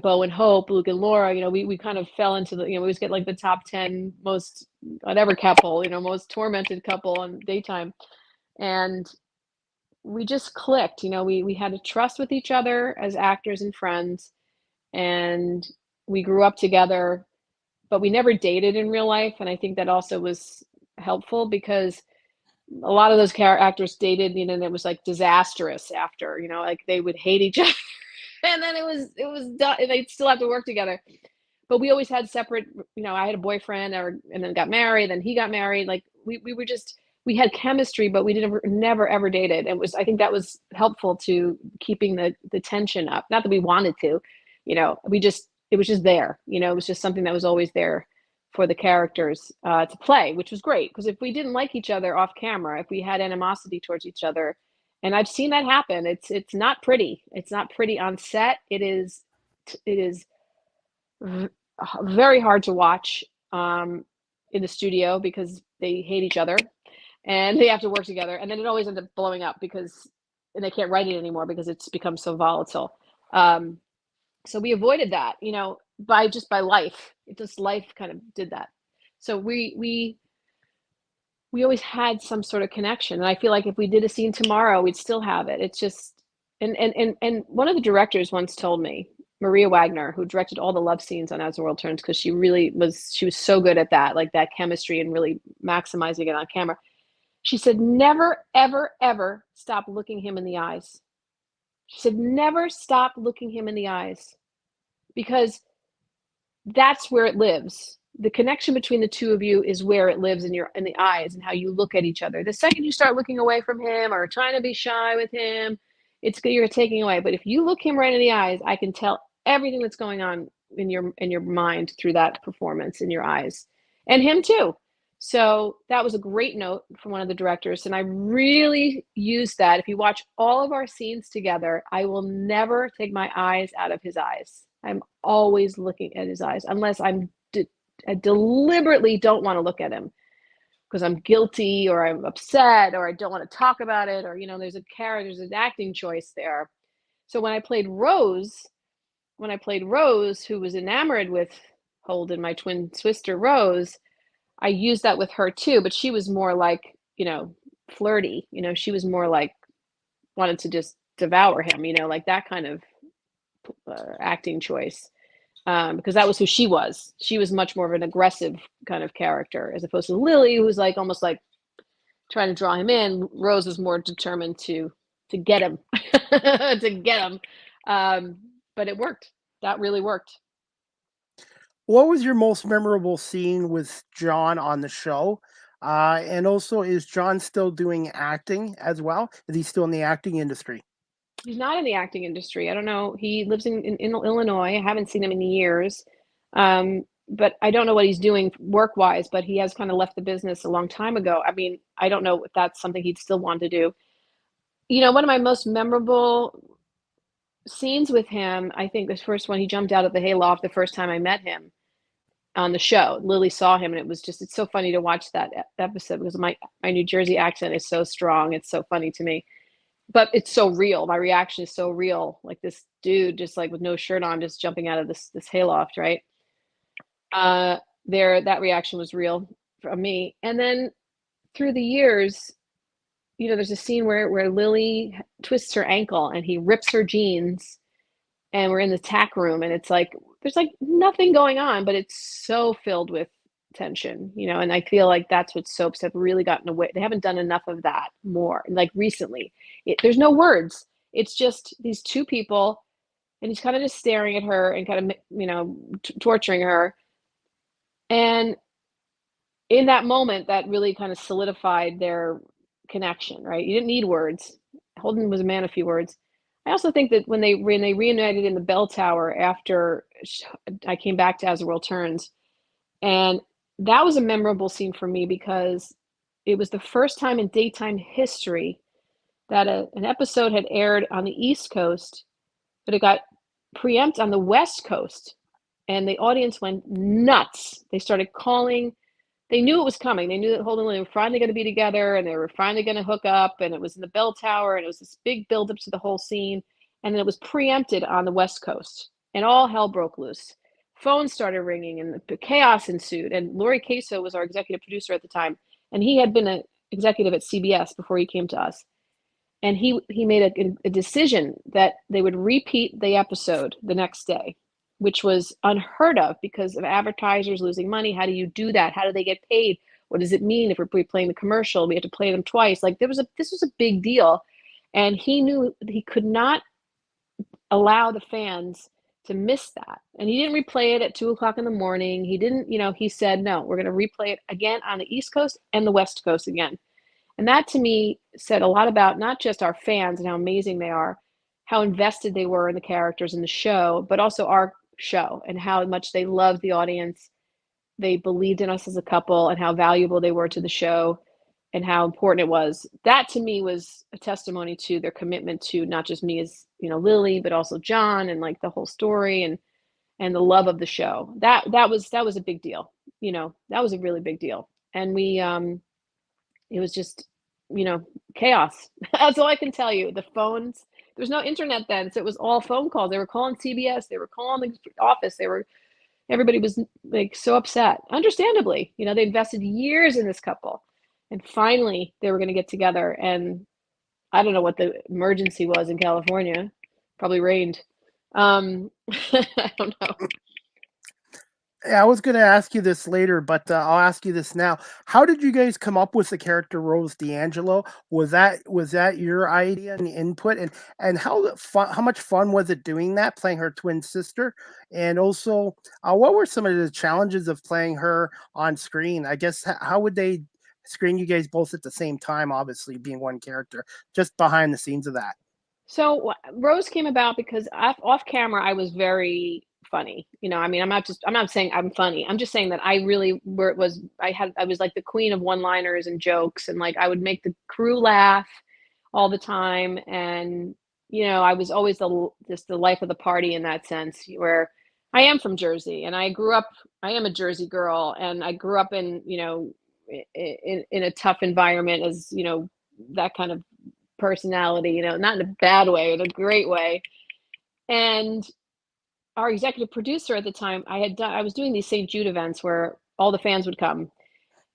Speaker 3: Bo and Hope, Luke and Laura, we kind of fell into we always get like the top 10 most whatever couple, most tormented couple on Daytime. And we just clicked, we had a trust with each other as actors and friends, and we grew up together, but we never dated in real life. And I think that also was helpful because a lot of those actors dated, and it was like disastrous after, like they would hate each other. And then it was done, and they'd still have to work together. But we always had separate, I had a boyfriend and then got married, then he got married. Like, we had chemistry, but we never ever dated. I think that was helpful to keeping the tension up. Not that we wanted to, it was just there, it was just something that was always there for the characters to play, which was great. Because if we didn't like each other off camera, if we had animosity towards each other, and I've seen that happen. It's not pretty. It's not pretty on set. It is very hard to watch in the studio because they hate each other and they have to work together. And then it always ends up blowing up and they can't write it anymore because it's become so volatile. So we avoided that, by life. Life kind of did that. So we always had some sort of connection. And I feel like if we did a scene tomorrow, we'd still have it. It's just, and one of the directors once told me, Maria Wagner, who directed all the love scenes on As the World Turns, because she was so good at that, like that chemistry and really maximizing it on camera. She said, never, ever, ever stop looking him in the eyes. She said, never stop looking him in the eyes, because that's where it lives. The connection between the two of you is where it lives, in the eyes and how you look at each other. The second you start looking away from him or trying to be shy with him, you're taking away. But if you look him right in the eyes, I can tell everything that's going on in your mind through that performance in your eyes, and him too. So that was a great note from one of the directors, and I really used that. If you watch all of our scenes together, I will never take my eyes out of his eyes. I'm always looking at his eyes, unless I deliberately don't want to look at him because I'm guilty or I'm upset or I don't want to talk about it, or there's an acting choice there. So when I played Rose, who was enamored with Holden, my twin sister Rose, I used that with her too, but she was more like, flirty. She was more like wanted to just devour him, like that kind of acting choice. Because that was who she was. She was much more of an aggressive kind of character, as opposed to Lily, who was like almost like trying to draw him in. Rose was more determined to get him, to get him. But it worked. That really worked.
Speaker 2: What was your most memorable scene with John on the show? And also, is John still doing acting as well? Is he still in the acting industry?
Speaker 3: He's not in the acting industry. I don't know. He lives in Illinois. I haven't seen him in years. But I don't know what he's doing work-wise, but he has kind of left the business a long time ago. I mean, I don't know if that's something he'd still want to do. One of my most memorable scenes with him, I think this first one, he jumped out of the hayloft the first time I met him on the show. Lily saw him, and it's so funny to watch that episode because my New Jersey accent is so strong. It's so funny to me, but it's so real. My reaction is so real. Like this dude just like with no shirt on, just jumping out of this hayloft, right? That reaction was real from me. And then through the years, there's a scene where Lily twists her ankle and he rips her jeans, and we're in the tack room, and it's like there's like nothing going on, but it's so filled with tension, and I feel like that's what soaps have really gotten away. They haven't done enough of that more, like recently. There's no words. It's just these two people, and he's kind of just staring at her and kind of, torturing her. And in that moment, that really kind of solidified their connection, right? You didn't need words. Holden was a man of few words. I also think that when they reunited in the bell tower after I came back to As the World Turns, and that was a memorable scene for me because it was the first time in daytime history that an episode had aired on the East Coast, but it got preempted on the West Coast, and the audience went nuts. They started calling. They knew it was coming. They knew that Holden and Lily were finally going to be together, and they were finally going to hook up, and it was in the bell tower, and it was this big buildup to the whole scene, and then it was preempted on the West Coast, and all hell broke loose. Phones started ringing, and the chaos ensued, and Laurie Queso was our executive producer at the time, and he had been an executive at CBS before he came to us, and he made a decision that they would repeat the episode the next day, which was unheard of because of advertisers losing money. How do you do that? How do they get paid? What does it mean if we're replaying the commercial? We have to play them twice. Like this was a big deal. And he knew he could not allow the fans to miss that. And he didn't replay it at 2:00 in the morning. He didn't, he said, no, we're going to replay it again on the East Coast and the West Coast again. And that to me said a lot about not just our fans and how amazing they are, how invested they were in the characters in the show, but also our show and how much they loved the audience. They believed in us as a couple and how valuable they were to the show and how important it was. That to me was a testimony to their commitment to not just me as, Lily, but also John and like the whole story and the love of the show. That was a big deal. That was a really big deal. And we, it was just, chaos. That's all I can tell you. The phones, there was no internet then, so it was all phone calls. They were calling CBS, they were calling the office, everybody was like so upset. Understandably, they invested years in this couple, and finally they were going to get together. And I don't know what the emergency was in California. Probably rained. I don't know.
Speaker 2: I was going to ask you this later, but I'll ask you this now. How did you guys come up with the character Rose D'Angelo? Was that your idea and input? And how much fun was it doing that, playing her twin sister? And also, what were some of the challenges of playing her on screen? I guess how would they screen you guys both at the same time? Obviously, being one character, just behind the scenes of that.
Speaker 3: So Rose came about because off camera I was very funny. I mean, I'm not saying I'm funny. I'm just saying that I really I was like the queen of one-liners and jokes, and like I would make the crew laugh all the time. And I was always just the life of the party in that sense, where I am from Jersey and I am a Jersey girl, and I grew up in, in a tough environment as, that kind of personality, not in a bad way, in a great way. And our executive producer at the time, I was doing these St. Jude events where all the fans would come.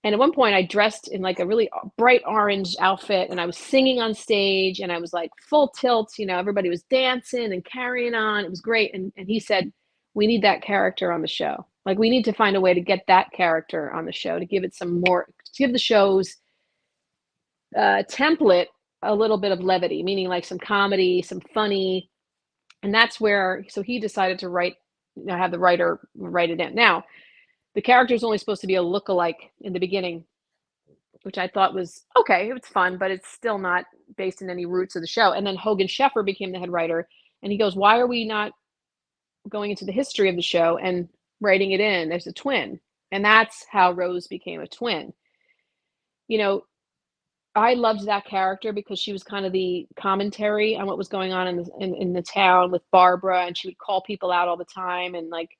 Speaker 3: And at one point I dressed in like a really bright orange outfit, and I was singing on stage, and I was like full tilt, everybody was dancing and carrying on. It was great. And he said, we need that character on the show. Like, we need to find a way to get that character on the show, to give it to give the show's template a little bit of levity, meaning like some comedy, some funny. And that's where, so he decided to have the writer write it in. Now, the character is only supposed to be a look-alike in the beginning, which I thought was okay. It was fun, but it's still not based in any roots of the show. And then Hogan Sheffer became the head writer, and he goes, why are we not going into the history of the show and writing it in as a twin? And that's how Rose became a twin. I loved that character because she was kind of the commentary on what was going on in the town with Barbara, and she would call people out all the time, and like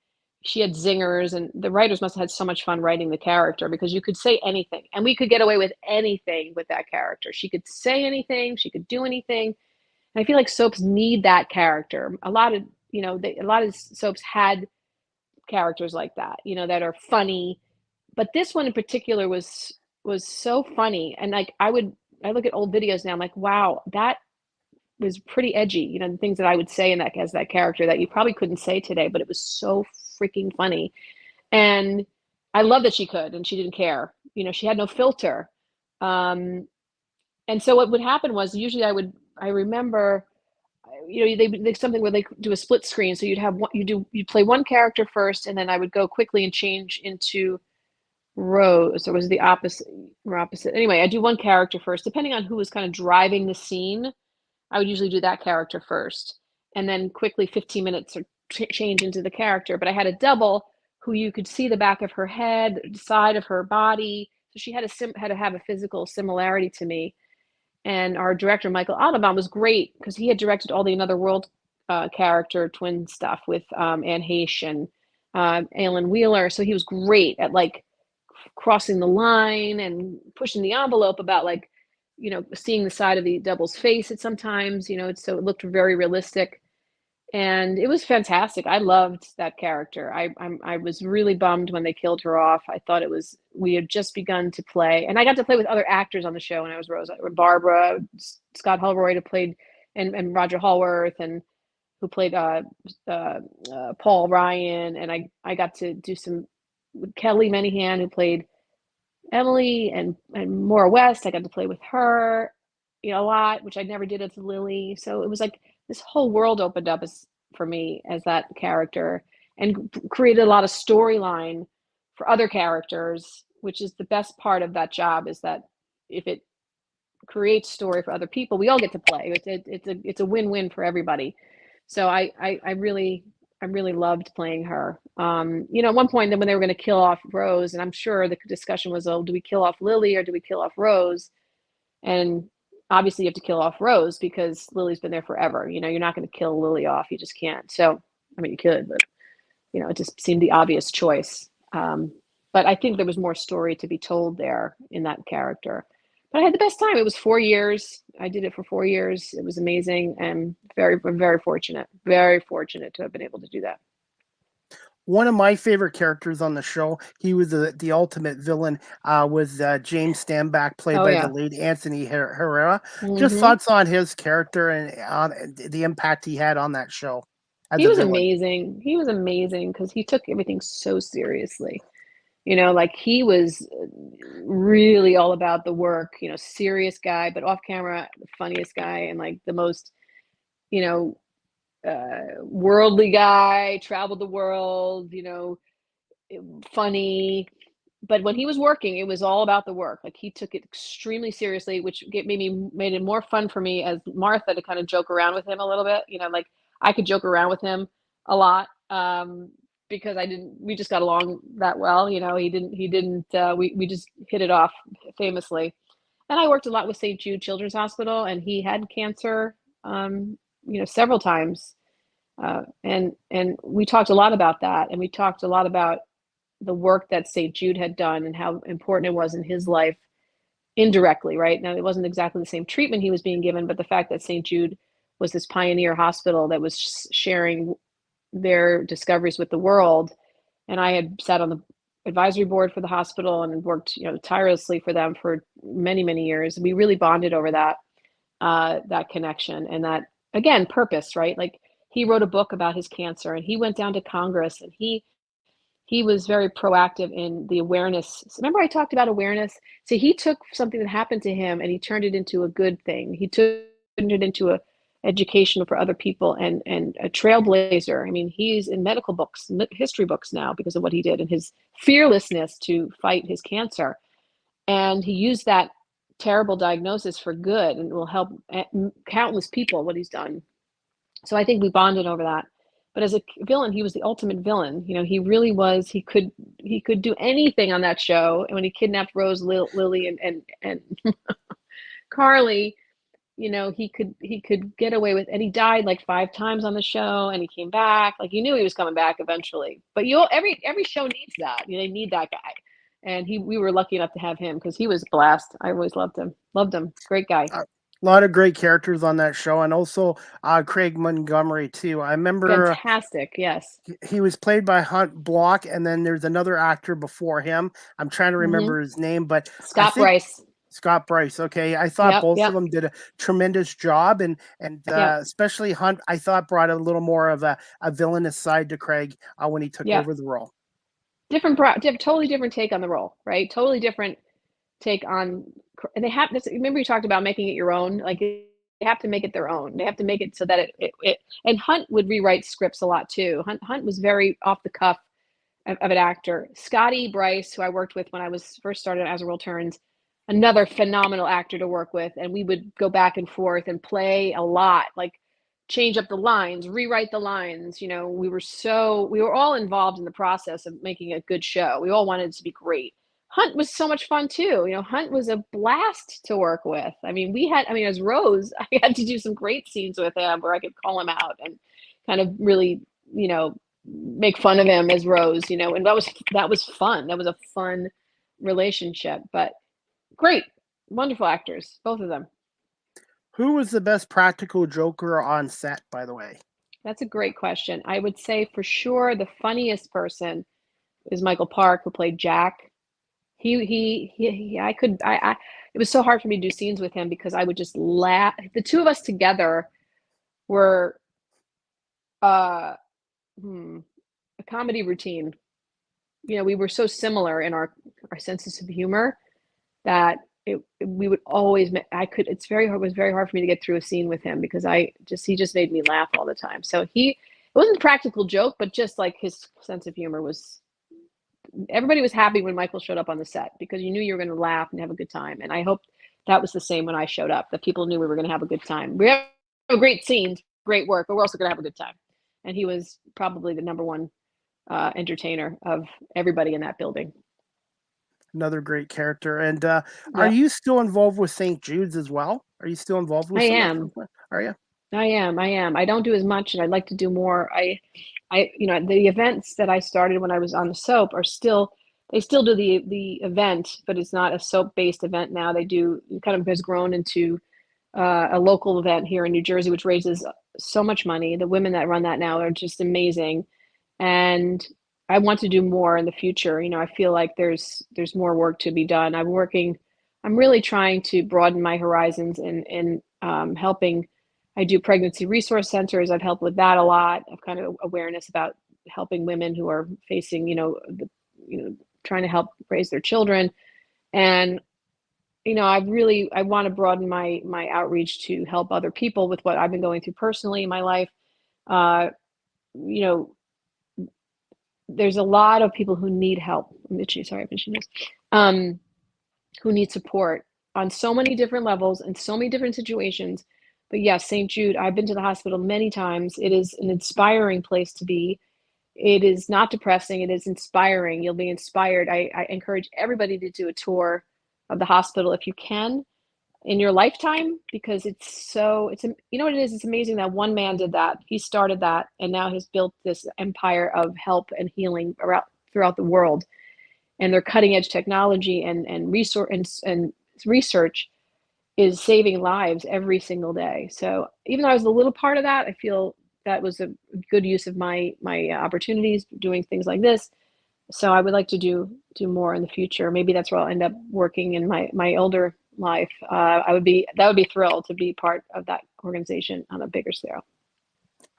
Speaker 3: she had zingers, and the writers must have had so much fun writing the character because you could say anything, and we could get away with anything with that character. She could say anything, she could do anything. And I feel like soaps need that character. A lot of soaps had characters like that, that are funny, but this one in particular was so funny. And like I look at old videos now, I'm like, wow, that was pretty edgy, the things that I would say in that as that character that you probably couldn't say today, but it was so freaking funny. And I love that she could, and she didn't care. She had no filter. And so what would happen was usually I remember, they something where they do a split screen. So you'd play one character first, and then I would go quickly and change into Rose, or was it the opposite? Anyway, I do one character first, depending on who was kind of driving the scene. I would usually do that character first, and then quickly 15 minutes or change into the character. But I had a double who you could see the back of her head, the side of her body, so she had to have a physical similarity to me. And our director Michael Audubon was great because he had directed all the Another World character twin stuff with Anne Heche and Alan Wheeler, so he was great at like crossing the line and pushing the envelope about like, seeing the side of the double's face at sometimes, so it looked very realistic, and it was fantastic. I loved that character. I was really bummed when they killed her off. I thought we had just begun to play, and I got to play with other actors on the show when I was Rose. Barbara, Scott Holroyd, who played, and Roger Hallworth, and who played Paul Ryan, and I got to do some with Kelly Menihan, who played Emily, and Maura West. I got to play with her, a lot, which I never did as Lily. So it was like this whole world opened up for me as that character, and created a lot of storyline for other characters, which is the best part of that job, is that if it creates story for other people, we all get to play. It's a win-win for everybody. So I really loved playing her. At one point, then when they were going to kill off Rose, and I'm sure the discussion was, oh, do we kill off Lily or do we kill off Rose? And obviously you have to kill off Rose because Lily's been there forever. You're not going to kill Lily off. You just can't. So, I mean, you could, but, it just seemed the obvious choice. But I think there was more story to be told there in that character. But I had the best time. It was 4 years. I did it for 4 years. It was amazing, and very, very fortunate to have been able to do that.
Speaker 2: One of my favorite characters on the show, he was the ultimate villain, was James Stanback, played by the late Anthony Herrera. Mm-hmm. Just thoughts on his character and on the impact he had on that show.
Speaker 3: He was amazing. He was amazing because he took everything so seriously. Like he was really all about the work, serious guy, but off camera, the funniest guy and like the most, worldly guy, traveled the world, funny. But when he was working, it was all about the work. Like he took it extremely seriously, which made it more fun for me as Martha to kind of joke around with him a little bit. Like I could joke around with him a lot because we just got along that well. We just hit it off famously. And I worked a lot with St. Jude Children's Hospital, and he had cancer, several times. And we talked a lot about that. And we talked a lot about the work that St. Jude had done and how important it was in his life indirectly, right? Now, it wasn't exactly the same treatment he was being given, but the fact that St. Jude was this pioneer hospital that was sharing their discoveries with the world. And I had sat on the advisory board for the hospital and worked, tirelessly for them for many, many years. We really bonded over that connection and that, again, purpose, right? Like he wrote a book about his cancer and he went down to Congress and he was very proactive in the awareness. Remember I talked about awareness? So he took something that happened to him and he turned it into a good thing. He turned it into a education for other people and a trailblazer. I mean, he's in medical books, history books now because of what he did and his fearlessness to fight his cancer. And he used that terrible diagnosis for good and will help countless people, what he's done. So I think we bonded over that. But as a villain, he was the ultimate villain. He really was. He could do anything on that show. And when he kidnapped Rose, Lily, and Carly, he could get away with. And he died like 5 times on the show, and he came back. Like you knew he was coming back eventually. But every show needs that. They need that guy. And we were lucky enough to have him because he was a blast. I always loved him. Great guy.
Speaker 2: A lot of great characters on that show, and also Craig Montgomery too. I remember
Speaker 3: fantastic. Yes,
Speaker 2: he was played by Hunt Block, and then there's another actor before him. I'm trying to remember his name, but
Speaker 3: Scott Bryce.
Speaker 2: Scott Bryce. Okay, I thought both of them did a tremendous job, and especially Hunt, I thought brought a little more of a villainous side to Craig when he took over the role.
Speaker 3: Totally different take on the role, right? Totally different take on. And they have this. Remember, you talked about making it your own. Like they have to make it their own. They have to make it so that it. And Hunt would rewrite scripts a lot too. Hunt was very off the cuff of an actor. Scotty Bryce, who I worked with when I was first started As the World Turns, another phenomenal actor to work with. And we would go back and forth and play a lot, like change up the lines, rewrite the lines. We were all involved in the process of making a good show. We all wanted it to be great. Hunt was so much fun too. Hunt was a blast to work with. I mean, as Rose, I had to do some great scenes with him where I could call him out and kind of really, make fun of him as Rose, and that was fun. That was a fun relationship, but great, wonderful actors, both of them.
Speaker 2: Who was the best practical joker on set, by the way?
Speaker 3: That's a great question. I would say for sure the funniest person is Michael Park, who played Jack. It was so hard for me to do scenes with him because I would just laugh. The two of us together were a comedy routine. We were so similar in our senses of humor that we would always. It was very hard for me to get through a scene with him because he just made me laugh all the time. So it wasn't a practical joke, but just like his sense of humor was. Everybody was happy when Michael showed up on the set because you knew you were going to laugh and have a good time. And I hope that was the same when I showed up, that people knew we were going to have a good time. We have great scenes, great work, but we're also going to have a good time. And he was probably the number one entertainer of everybody in that building.
Speaker 2: Another great character. And are you still involved with St. Jude's as well? Are you still involved with?
Speaker 3: I am.
Speaker 2: Are you?
Speaker 3: I am. I don't do as much, and I'd like to do more. The events that I started when I was on the soap they still do the event, but it's not a soap-based event now. It kind of has grown into a local event here in New Jersey, which raises so much money. The women that run that now are just amazing. And I want to do more in the future. I feel like there's more work to be done. I'm really trying to broaden my horizons in helping I do pregnancy resource centers. I've helped with that a lot. I've kind of awareness about helping women who are facing, trying to help raise their children. And, I want to broaden my outreach to help other people with what I've been going through personally in my life. There's a lot of people who need help. I'm itchy, sorry, I'm itching this. Who need support on so many different levels and so many different situations. But yes, St. Jude, I've been to the hospital many times. It is an inspiring place to be. It is not depressing. It is inspiring. You'll be inspired. I encourage everybody to do a tour of the hospital if you can in your lifetime, because you know what it is? It's amazing that one man did that. He started that and now has built this empire of help and healing throughout the world. And their cutting edge technology and research is saving lives every single day. So even though I was a little part of that, I feel that was a good use of my opportunities doing things like this. So I would like to do more in the future. Maybe that's where I'll end up working in my older life. That would be thrilled to be part of that organization on a bigger scale.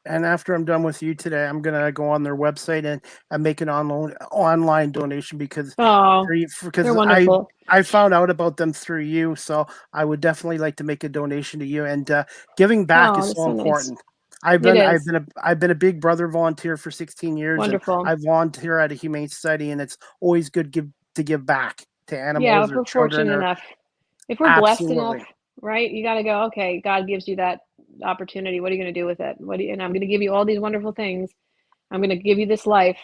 Speaker 2: And after I'm done with you today, I'm going to go on their website and make an online donation because
Speaker 3: they're wonderful.
Speaker 2: I found out about them through you. So I would definitely like to make a donation to you, and giving back is so important. Nice. I've been a Big Brother volunteer for 16 years.
Speaker 3: Wonderful.
Speaker 2: I volunteer at a humane society, and it's always good to give back to animals.
Speaker 3: Yeah, if we're fortunate enough, if we're blessed enough, right? You got to go, okay, God gives you that opportunity. What are you going to do with it? And I'm going to give you all these wonderful things. I'm going to give you this life.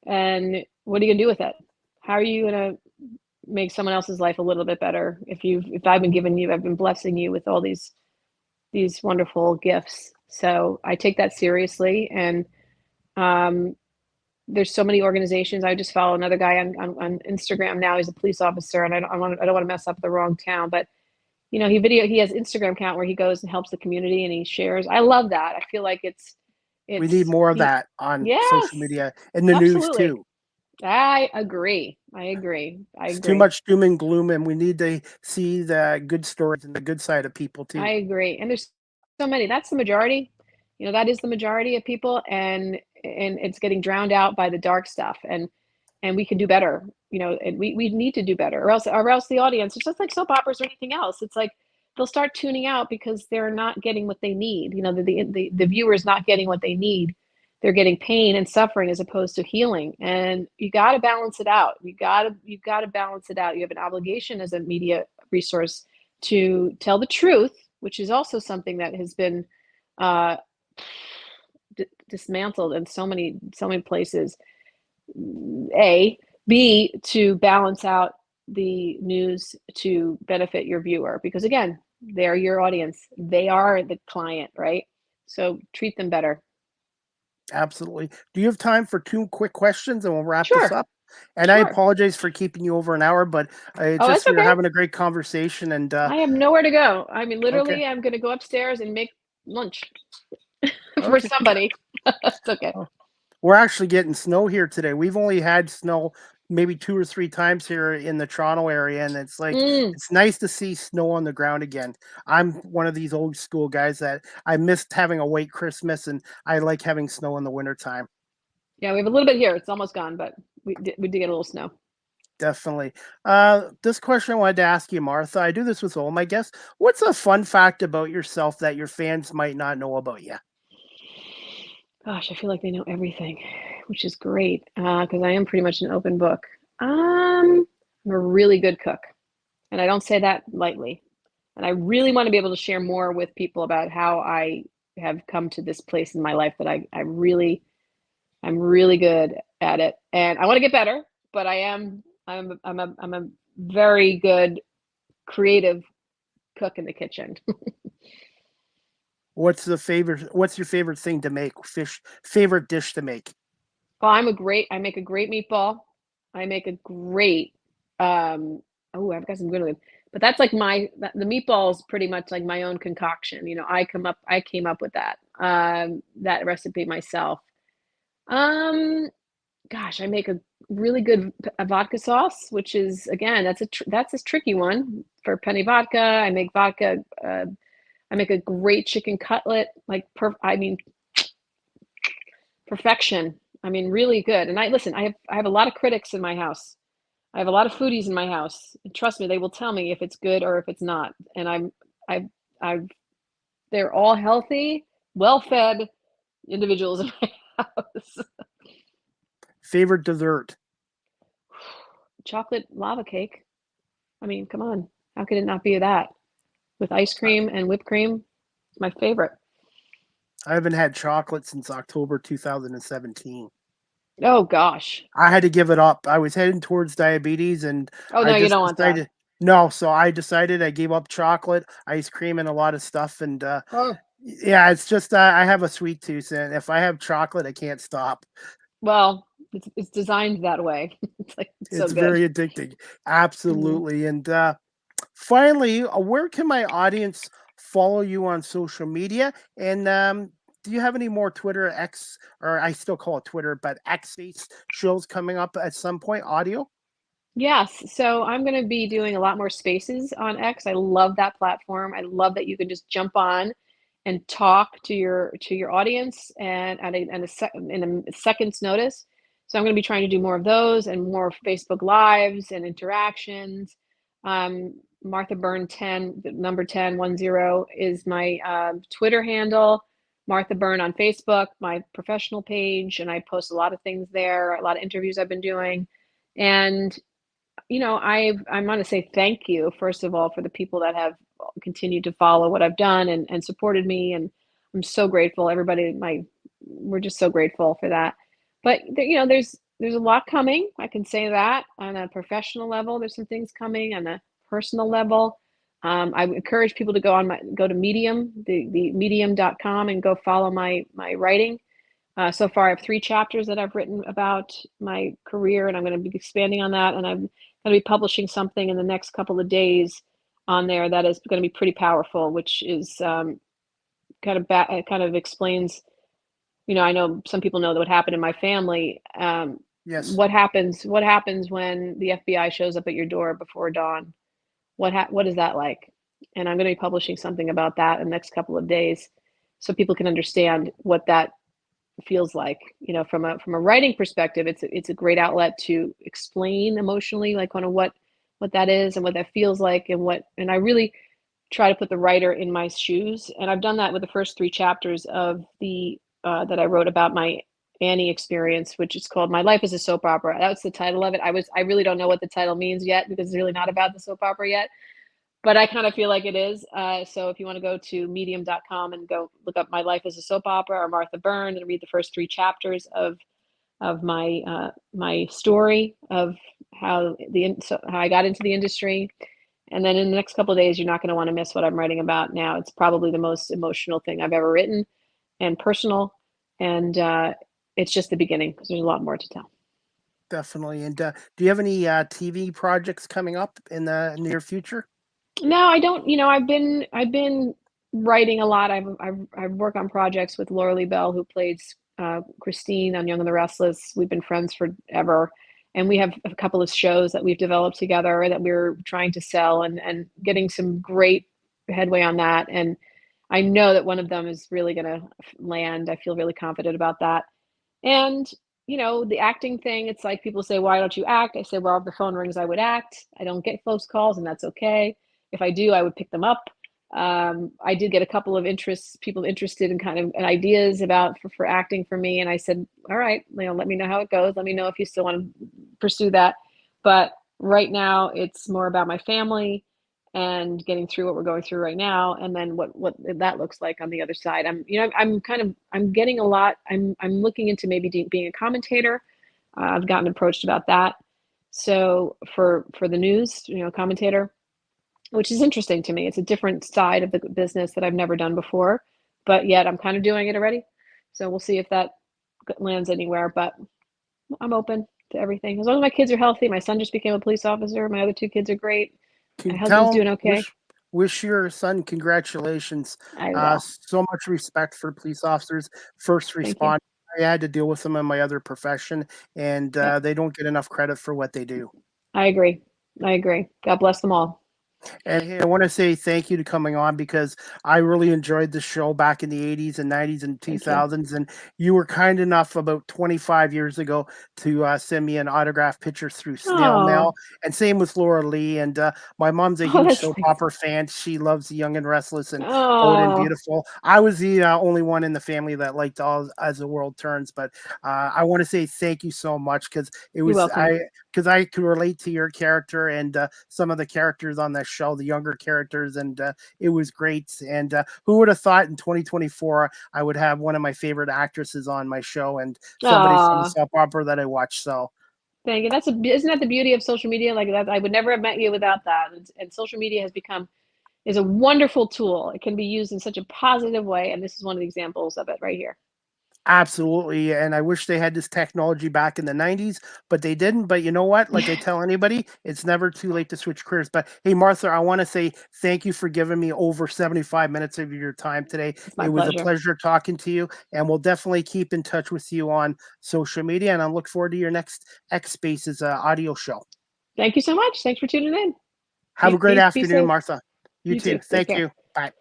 Speaker 3: And what are you going to do with it? How are you going to make someone else's life a little bit better? If I've been blessing you with all these wonderful gifts. So I take that seriously. And there's so many organizations. I just follow another guy on Instagram now. He's a police officer, and I don't want to mess up the wrong town, but he has Instagram account where he goes and helps the community and he shares. I love that. I feel like
Speaker 2: we need more of that on social media and the news too.
Speaker 3: I agree. It's
Speaker 2: too much doom and gloom, and we need to see the good stories and the good side of people too.
Speaker 3: I agree. And there's so many. That's the majority. That is the majority of people, and it's getting drowned out by the dark stuff. And we can do better. And we need to do better, or else the audience, it's just like soap operas or anything else. It's like they'll start tuning out because they're not getting what they need. The viewer's not getting what they need. They're getting pain and suffering as opposed to healing. And you got to balance it out. You've got to balance it out. You have an obligation as a media resource to tell the truth, which is also something that has been dismantled in so many places. B, to balance out the news to benefit your viewer, because again, they're your audience. They are the client, right? So treat them better.
Speaker 2: Absolutely. Do you have time for 2 quick questions and we'll wrap this up? And I apologize for keeping you over an hour, but we're having a great conversation. And
Speaker 3: I have nowhere to go. I mean, literally, I'm going to go upstairs and make lunch for somebody. It's okay.
Speaker 2: We're actually getting snow here today. We've only had snow maybe 2 or 3 times here in the Toronto area, and it's like it's nice to see snow on the ground again. I'm one of these old school guys that I missed having a white Christmas, and I like having snow in the wintertime.
Speaker 3: Yeah, we have a little bit here. It's almost gone, but we did get a little snow.
Speaker 2: Definitely. This question I wanted to ask you, Martha. I do this with all my guests. What's a fun fact about yourself that your fans might not know about you?
Speaker 3: Gosh, I feel like they know everything, which is great because I am pretty much an open book. I'm a really good cook, and I don't say that lightly. And I really want to be able to share more with people about how I have come to this place in my life that I'm really good at it, and I want to get better. But I'm a very good creative cook in the kitchen.
Speaker 2: What's your favorite thing to make? Favorite dish to make?
Speaker 3: Well, I make a great meatball. I make a great, I've got some good ones, but that's like the meatball is pretty much like my own concoction. I came up with that recipe myself. Gosh, I make a really good vodka sauce, which is, again, that's a tricky one for penny vodka. I make vodka, I make a great chicken cutlet, like perfection. I mean, really good. And I have a lot of critics in my house. I have a lot of foodies in my house. And trust me, they will tell me if it's good or if it's not. And they're all healthy, well-fed individuals in my house.
Speaker 2: Favorite dessert?
Speaker 3: Chocolate lava cake. I mean, come on. How could it not be that? With ice cream and whipped cream, it's my favorite.
Speaker 2: I haven't had chocolate since October 2017.
Speaker 3: Oh gosh.
Speaker 2: I had to give it up. I was heading towards diabetes, and
Speaker 3: Oh no, you don't want that.
Speaker 2: No, so I decided I gave up chocolate, ice cream, and a lot of stuff. And yeah, it's just I have a sweet tooth, and if I have chocolate, I can't stop.
Speaker 3: Well, it's designed that way.
Speaker 2: It's very addicting. Absolutely. Mm-hmm. And finally, where can my audience follow you on social media? And do you have any more Twitter X, or I still call it Twitter, but X-based shows coming up at some point, audio?
Speaker 3: Yes. So I'm going to be doing a lot more spaces on X. I love that platform. I love that you can just jump on and talk to your audience and in a second's notice. So I'm going to be trying to do more of those and more Facebook Lives and interactions. Martha Byrne 10, the number 10 is my Twitter handle. Martha Byrne on Facebook, my professional page, and I post a lot of things there, a lot of interviews I've been doing. And you know, I want to say thank you, first of all, for the people that have continued to follow what I've done and supported me. And I'm so grateful. Everybody, we're just so grateful for that. But you know, there's a lot coming. I can say that on a professional level. There's some things coming on a personal level. I encourage people to go to Medium, the medium.com, and go follow my writing. So far, I have 3 chapters that I've written about my career, and I'm going to be expanding on that. And I'm going to be publishing something in the next couple of days on there that is going to be pretty powerful, which is kind of explains. You know, I know some people know that what happened in my family.
Speaker 2: Yes.
Speaker 3: What happens when the FBI shows up at your door before dawn? What is that like? And I'm going to be publishing something about that in the next couple of days, so people can understand what that feels like. You know, from a writing perspective, it's a great outlet to explain emotionally, like kind of what that is and what that feels like, and I really try to put the writer in my shoes. And I've done that with the first 3 chapters of the that I wrote about my Annie experience, which is called My Life as a Soap Opera. That's the title of it. I really don't know what the title means yet, because it's really not about the soap opera yet, but I kind of feel like it is. So if you want to go to medium.com and go look up My Life as a Soap Opera or Martha Byrne and read the first 3 chapters of my story of how I got into the industry. And then in the next couple of days, you're not going to want to miss what I'm writing about now. It's probably the most emotional thing I've ever written, and personal. And it's just the beginning, because there's a lot more to tell.
Speaker 2: Definitely. And do you have any TV projects coming up in the near future?
Speaker 3: No, I don't. You know, I've been writing a lot. I've worked on projects with Laura Lee Bell, who plays Christine on Young and the Restless. We've been friends forever, and we have a couple of shows that we've developed together that we're trying to sell, and getting some great headway on that. And I know that one of them is really going to land. I feel really confident about that. And you know, the acting thing, it's like people say, why don't you act? I say, well, if the phone rings, I would act. I don't get folks' calls, and that's okay. If I do, I would pick them up. I did get a couple of people interested in kind of ideas for acting for me. And I said, all right, you know, let me know how it goes. Let me know if you still want to pursue that. But right now it's more about my family and getting through what we're going through right now. And then what that looks like on the other side. I'm getting a lot. I'm looking into maybe being a commentator. I've gotten approached about that. So for the news, you know, commentator, which is interesting to me. It's a different side of the business that I've never done before, but yet I'm kind of doing it already. So we'll see if that lands anywhere, but I'm open to everything. As long as my kids are healthy. My son just became a police officer. My other 2 kids are great. My husband's doing okay.
Speaker 2: Wish your son congratulations.
Speaker 3: I will.
Speaker 2: So much respect for police officers, first responders. I had to deal with them in my other profession, and they don't get enough credit for what they do.
Speaker 3: I agree. God bless them all.
Speaker 2: And hey, I want to say thank you to coming on because I really enjoyed the show back in the 80s and 90s and
Speaker 3: Thank you.
Speaker 2: 2000s. And you were kind enough about 25 years ago to send me an autographed picture through snail mail. And same with Laura Lee. And my mom's a huge
Speaker 3: that's
Speaker 2: soap
Speaker 3: nice.
Speaker 2: opera fan. She loves Young and Restless and Bold and
Speaker 3: Oh,
Speaker 2: Beautiful. I was the only one in the family that liked All As the World Turns. But I want to say thank you so much because it
Speaker 3: you're
Speaker 2: was
Speaker 3: welcome.
Speaker 2: I could relate to your character and some of the characters on that show, the younger characters, and it was great. And who would have thought in 2024 I would have one of my favorite actresses on my show and somebody from the
Speaker 3: Aw,
Speaker 2: soap opera that I watch. So
Speaker 3: thank you. Isn't that the beauty of social media? Like that, I would never have met you without that. And social media is a wonderful tool. It can be used in such a positive way, and this is one of the examples of it right here.
Speaker 2: absolutely. And I wish they had this technology back in the 90s, but they didn't. But you know what? Like I tell anybody, it's never too late to switch careers. But hey, Martha, I want to say thank you for giving me over 75 minutes of your time today.
Speaker 3: It's my
Speaker 2: It was a
Speaker 3: pleasure.
Speaker 2: pleasure talking to you, and we'll definitely keep in touch with you on social media. And I look forward to your next X Spaces audio show.
Speaker 3: Thank you so much. Thanks for tuning in.
Speaker 2: Have a great
Speaker 3: Be
Speaker 2: afternoon,
Speaker 3: safe.
Speaker 2: Martha. You
Speaker 3: You too.
Speaker 2: too.
Speaker 3: Take
Speaker 2: Thank
Speaker 3: care.
Speaker 2: you. Bye.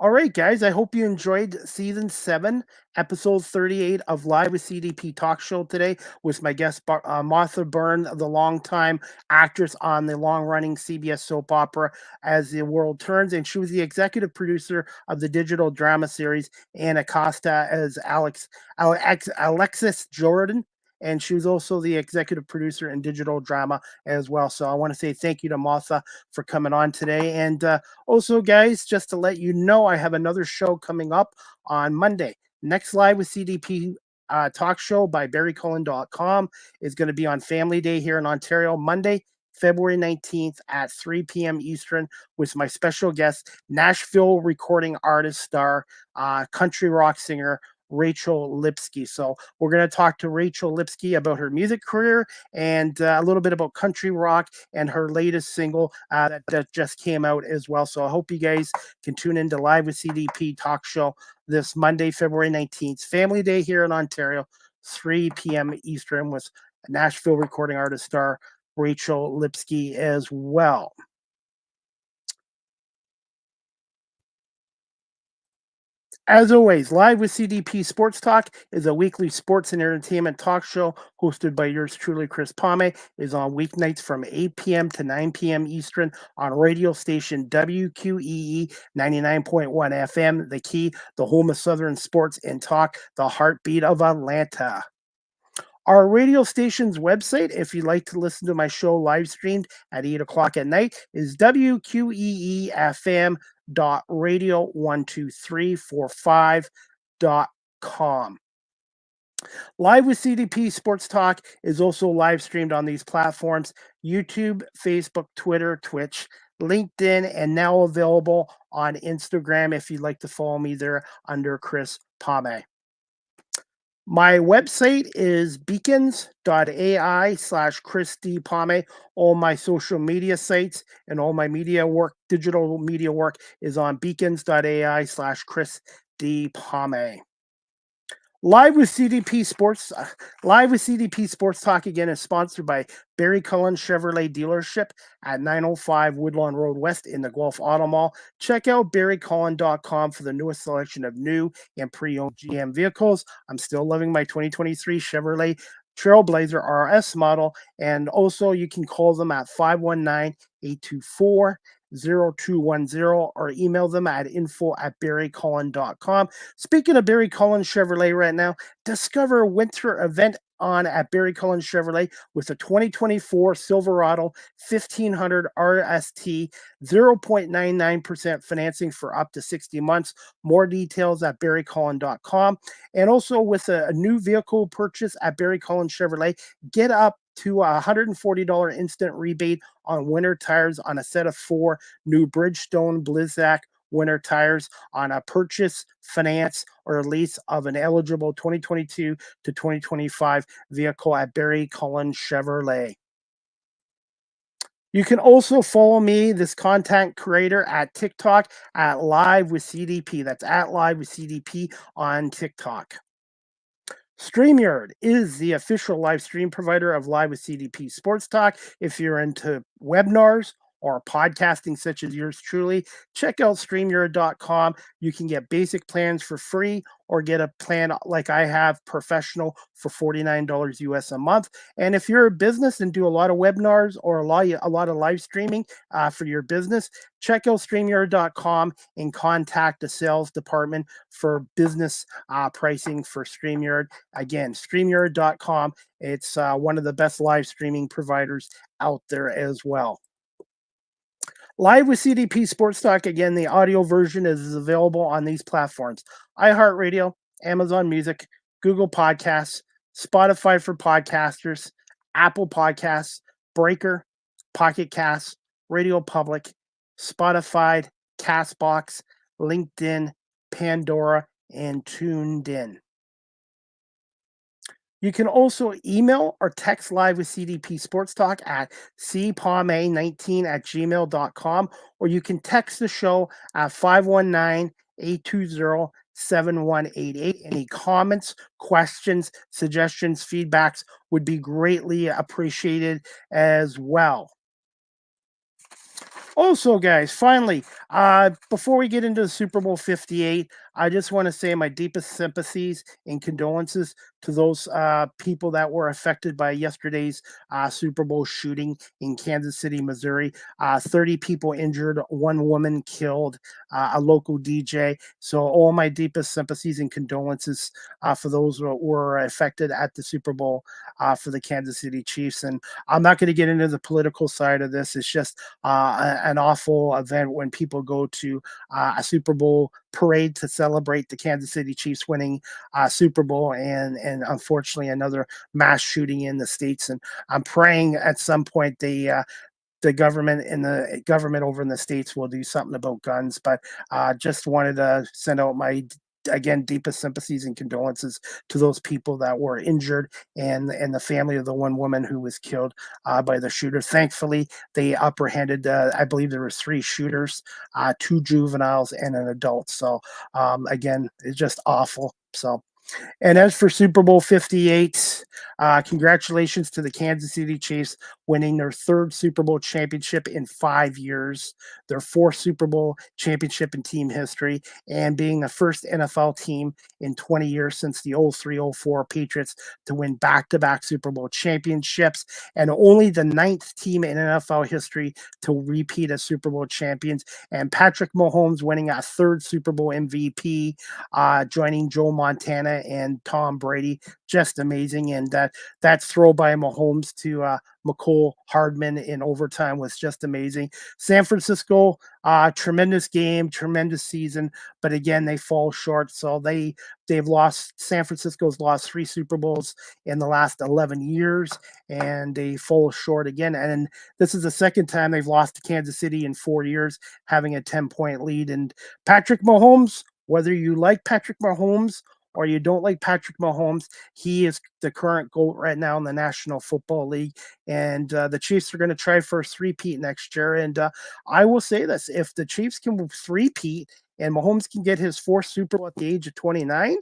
Speaker 2: All right, guys. I hope you enjoyed season 7, episode 38 of Live with CDP Talk Show today with my guest, Martha Byrne, the longtime actress on the long running CBS soap opera As the World Turns. And she was the executive producer of the digital drama series Anacostia as Alexis Jordan. And she was also the executive producer in digital drama as well. So I want to say thank you to Martha for coming on today. And also, guys, just to let you know, I have another show coming up on Monday. Next Live with CDP talk show by BarryCullen.com is going to be on Family Day here in Ontario, Monday, February 19th at 3 p.m. Eastern with my special guest, Nashville recording artist, star, country rock singer, Rachel Lipsky. So we're going to talk to Rachel Lipsky about her music career and a little bit about country rock and her latest single that just came out as well. So I hope you guys can tune into Live with CDP talk show this Monday, February 19th, Family Day here in Ontario, 3 p.m. Eastern with Nashville recording artist star Rachel Lipsky as well. As always, Live with CDP Sports Talk is a weekly sports and entertainment talk show hosted by yours truly, Chris Palme. Is on weeknights from 8 p.m. to 9 p.m. Eastern on radio station WQEE 99.1 FM, The Key, the home of Southern sports and talk, the heartbeat of Atlanta. Our radio station's website, if you'd like to listen to my show live streamed at 8 o'clock at night, is wqeefm.radio12345.com. Live with CDP Sports Talk is also live streamed on these platforms: YouTube, Facebook, Twitter, Twitch, LinkedIn, and now available on Instagram if you'd like to follow me there under Chris Palme. My website is beacons.ai/Chris D. Palme. All my social media sites and all my media work, digital media work, is on beacons.ai/Chris D. Palme. Live with CDP Sports Talk again is sponsored by Barry Cullen Chevrolet Dealership at 905 Woodlawn Road West in the Guelph Auto Mall. Check out BarryCullen.com for the newest selection of new and pre-owned GM vehicles. I'm still loving my 2023 Chevrolet Trailblazer RS model, and also you can call them at 519-824-0210 or email them at info@barrycullen.com. Speaking of Barry Cullen Chevrolet right now, discover a winter event on at Barry Cullen Chevrolet with a 2024 Silverado 1500 RST, 0.99% financing for up to 60 months. More details at barrycullen.com. And also with a new vehicle purchase at Barry Cullen Chevrolet, get up to a $140 instant rebate on winter tires on a set of 4 new Bridgestone Blizzak winter tires on a purchase, finance, or lease of an eligible 2022 to 2025 vehicle at Barry Cullen Chevrolet. You can also follow me, this content creator, at TikTok at Live with CDP. That's at Live with CDP on TikTok. StreamYard is the official live stream provider of Live with CDP Sports Talk. If you're into webinars or podcasting such as yours truly, check out StreamYard.com. You can get basic plans for free or get a plan like I have, professional, for $49 US a month. And if you're a business and do a lot of webinars or a lot of live streaming for your business, check out StreamYard.com and contact the sales department for business pricing for StreamYard. Again, StreamYard.com. It's one of the best live streaming providers out there as well. Live with CDP Sports Talk. Again, the audio version is available on these platforms: iHeartRadio, Amazon Music, Google Podcasts, Spotify for podcasters, Apple Podcasts, Breaker, Pocket Casts, Radio Public, Spotify, Castbox, LinkedIn, Pandora, and Tuned In. You can also email or text live with CDP Sports Talk at cpalme19@gmail.com, or you can text the show at 519-820-7188. Any comments, questions, suggestions, feedbacks would be greatly appreciated as well. Also, guys, finally, before we get into the Super Bowl 58, I just want to say my deepest sympathies and condolences to those people that were affected by yesterday's Super Bowl shooting in Kansas City, Missouri. 30 people injured, one woman killed, a local DJ. So all my deepest sympathies and condolences for those who were affected at the Super Bowl for the Kansas City Chiefs. And I'm not going to get into the political side of this. It's just an awful event when people go to a Super Bowl parade to celebrate the Kansas City Chiefs winning Super Bowl, and unfortunately another mass shooting in the States. And I'm praying at some point the government over in the States will do something about guns. But just wanted to send out my, again, deepest sympathies and condolences to those people that were injured and the family of the one woman who was killed by the shooter. Thankfully, they apprehended, I believe there were 3 shooters, 2 juveniles and an adult. So again, it's just awful. So, and as for Super Bowl 58, congratulations to the Kansas City Chiefs winning their 3rd Super Bowl championship in 5 years, their 4th Super Bowl championship in team history, and being the first NFL team in 20 years since the 03-04 Patriots to win back-to-back Super Bowl championships, and only the 9th team in NFL history to repeat as Super Bowl champions. And Patrick Mahomes winning a 3rd Super Bowl MVP, joining Joe Montana and Tom Brady. Just amazing. And that throw by Mahomes to McCole Hardman in overtime was just amazing. San Francisco, tremendous game, tremendous season, but again, they fall short. So San Francisco's lost 3 Super Bowls in the last 11 years, and they fall short again. And this is the second time they've lost to Kansas City in 4 years, having a 10-point lead. And Patrick Mahomes, whether you like Patrick Mahomes or you don't like Patrick Mahomes, he is the current GOAT right now in the National Football League. And the Chiefs are going to try for a 3-peat next year. And I will say this, if the Chiefs can 3-peat and Mahomes can get his 4th Super Bowl at the age of 29,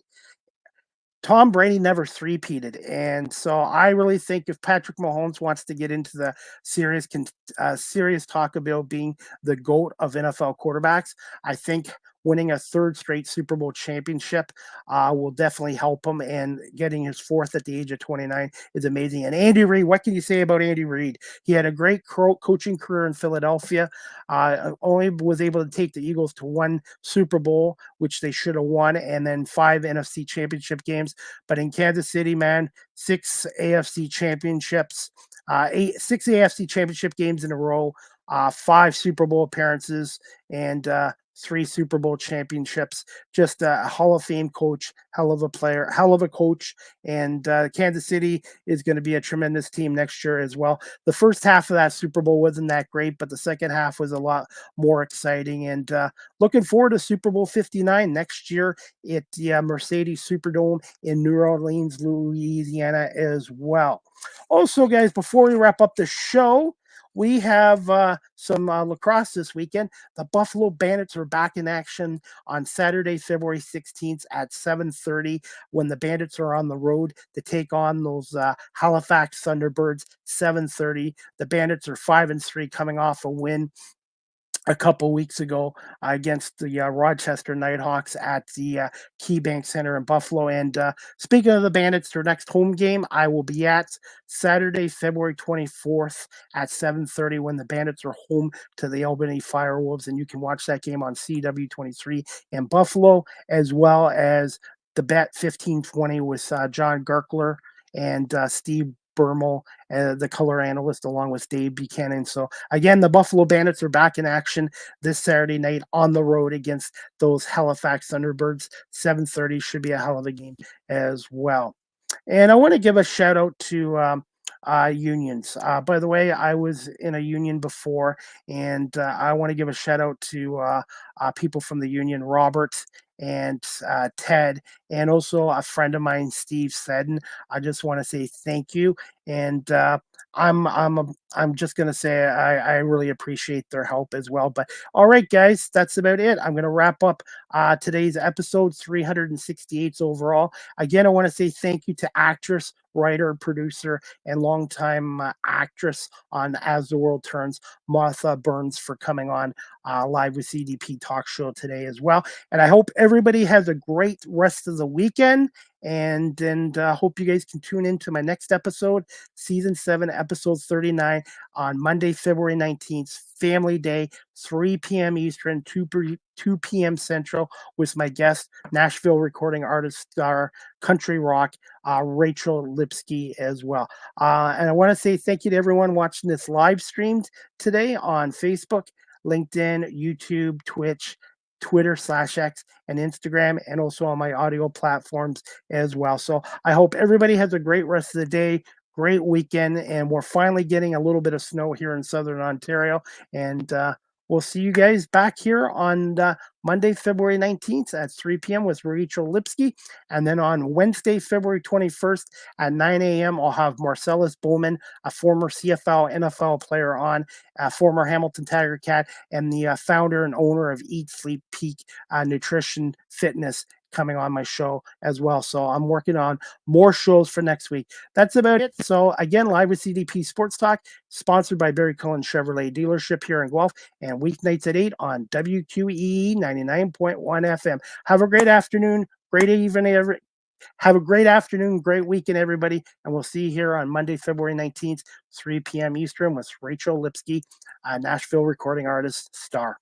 Speaker 2: Tom Brady never 3-peated. And so I really think if Patrick Mahomes wants to get into the serious talk about being the GOAT of NFL quarterbacks, I think winning a 3rd straight Super Bowl championship will definitely help him, and getting his 4th at the age of 29 is amazing. And Andy Reid, what can you say about Andy Reid? He had a great coaching career in Philadelphia, only was able to take the Eagles to 1 Super Bowl, which they should have won, and then 5 NFC championship games. But in Kansas City, man, 6 AFC championships, 6 AFC championship games in a row, 5 Super Bowl appearances, and 3 Super Bowl championships. Just a Hall of Fame coach, hell of a player, hell of a coach. And Kansas City is going to be a tremendous team next year as well. The first half of that Super Bowl wasn't that great, but the second half was a lot more exciting. And looking forward to Super Bowl 59 next year at the Mercedes Superdome in New Orleans, Louisiana as well. Also, guys, before we wrap up the show, we have some lacrosse this weekend. The Buffalo Bandits are back in action on Saturday, February 16th at 7:30 when the Bandits are on the road to take on those Halifax Thunderbirds. 7:30. The Bandits are 5-3, coming off a win a couple weeks ago against the Rochester Nighthawks at the KeyBank Center in Buffalo. And speaking of the Bandits, their next home game I will be at Saturday, February 24th at 7:30 when the Bandits are home to the Albany Firewolves. And you can watch that game on CW23 in Buffalo, as well as the Bet 1520 with John Gerkler and Steve Byrne, the color analyst, along with Dave Buchanan. So again, the Buffalo Bandits are back in action this Saturday night on the road against those Halifax Thunderbirds. 7:30 should be a hell of a game as well. And I want to give a shout out to unions. By the way, I was in a union before, and I want to give a shout out to people from the union, Robert and Ted, and also a friend of mine, Steve Seddon. I just want to say thank you, and I'm just gonna say I really appreciate their help as well. But all right, guys, that's about it. I'm gonna wrap up today's episode, 368 overall. Again, I want to say thank you to actress, writer, producer, and longtime actress on As the World Turns, Martha Burns, for coming on Live with CDP talk show today as well. And I hope everybody has a great rest of the weekend. And hope you guys can tune into my next episode, season 7, episode 39, on Monday, February 19th, Family Day, 3 p.m. Eastern, 2 p.m. Central, with my guest, Nashville recording artist, star, country rock, Rachel Lipsky as well. And I want to say thank you to everyone watching this live streamed today on Facebook, LinkedIn, YouTube, Twitch, Twitter/X, and Instagram, and also on my audio platforms as well. So I hope everybody has a great rest of the day, great weekend, and we're finally getting a little bit of snow here in Southern Ontario. And we'll see you guys back here on Monday, February 19th at 3 p.m. with Rachel Lipsky. And then on Wednesday, February 21st at 9 a.m., I'll have Marcellus Bowman, a former CFL NFL player, on, a former Hamilton Tiger Cat, and the founder and owner of Eat, Sleep, Peak Nutrition Fitness, coming on my show as well. So I'm working on more shows for next week. That's about it. So again, Live with CDP Sports Talk, sponsored by Barry Cullen Chevrolet Dealership here in Guelph, and weeknights at 8 on WQEE 99.1 FM. Have a great afternoon, great evening, have a great afternoon, great weekend, everybody. And we'll see you here on Monday, February 19th, 3 p.m. Eastern, with Rachel Lipsky, Nashville recording artist, star.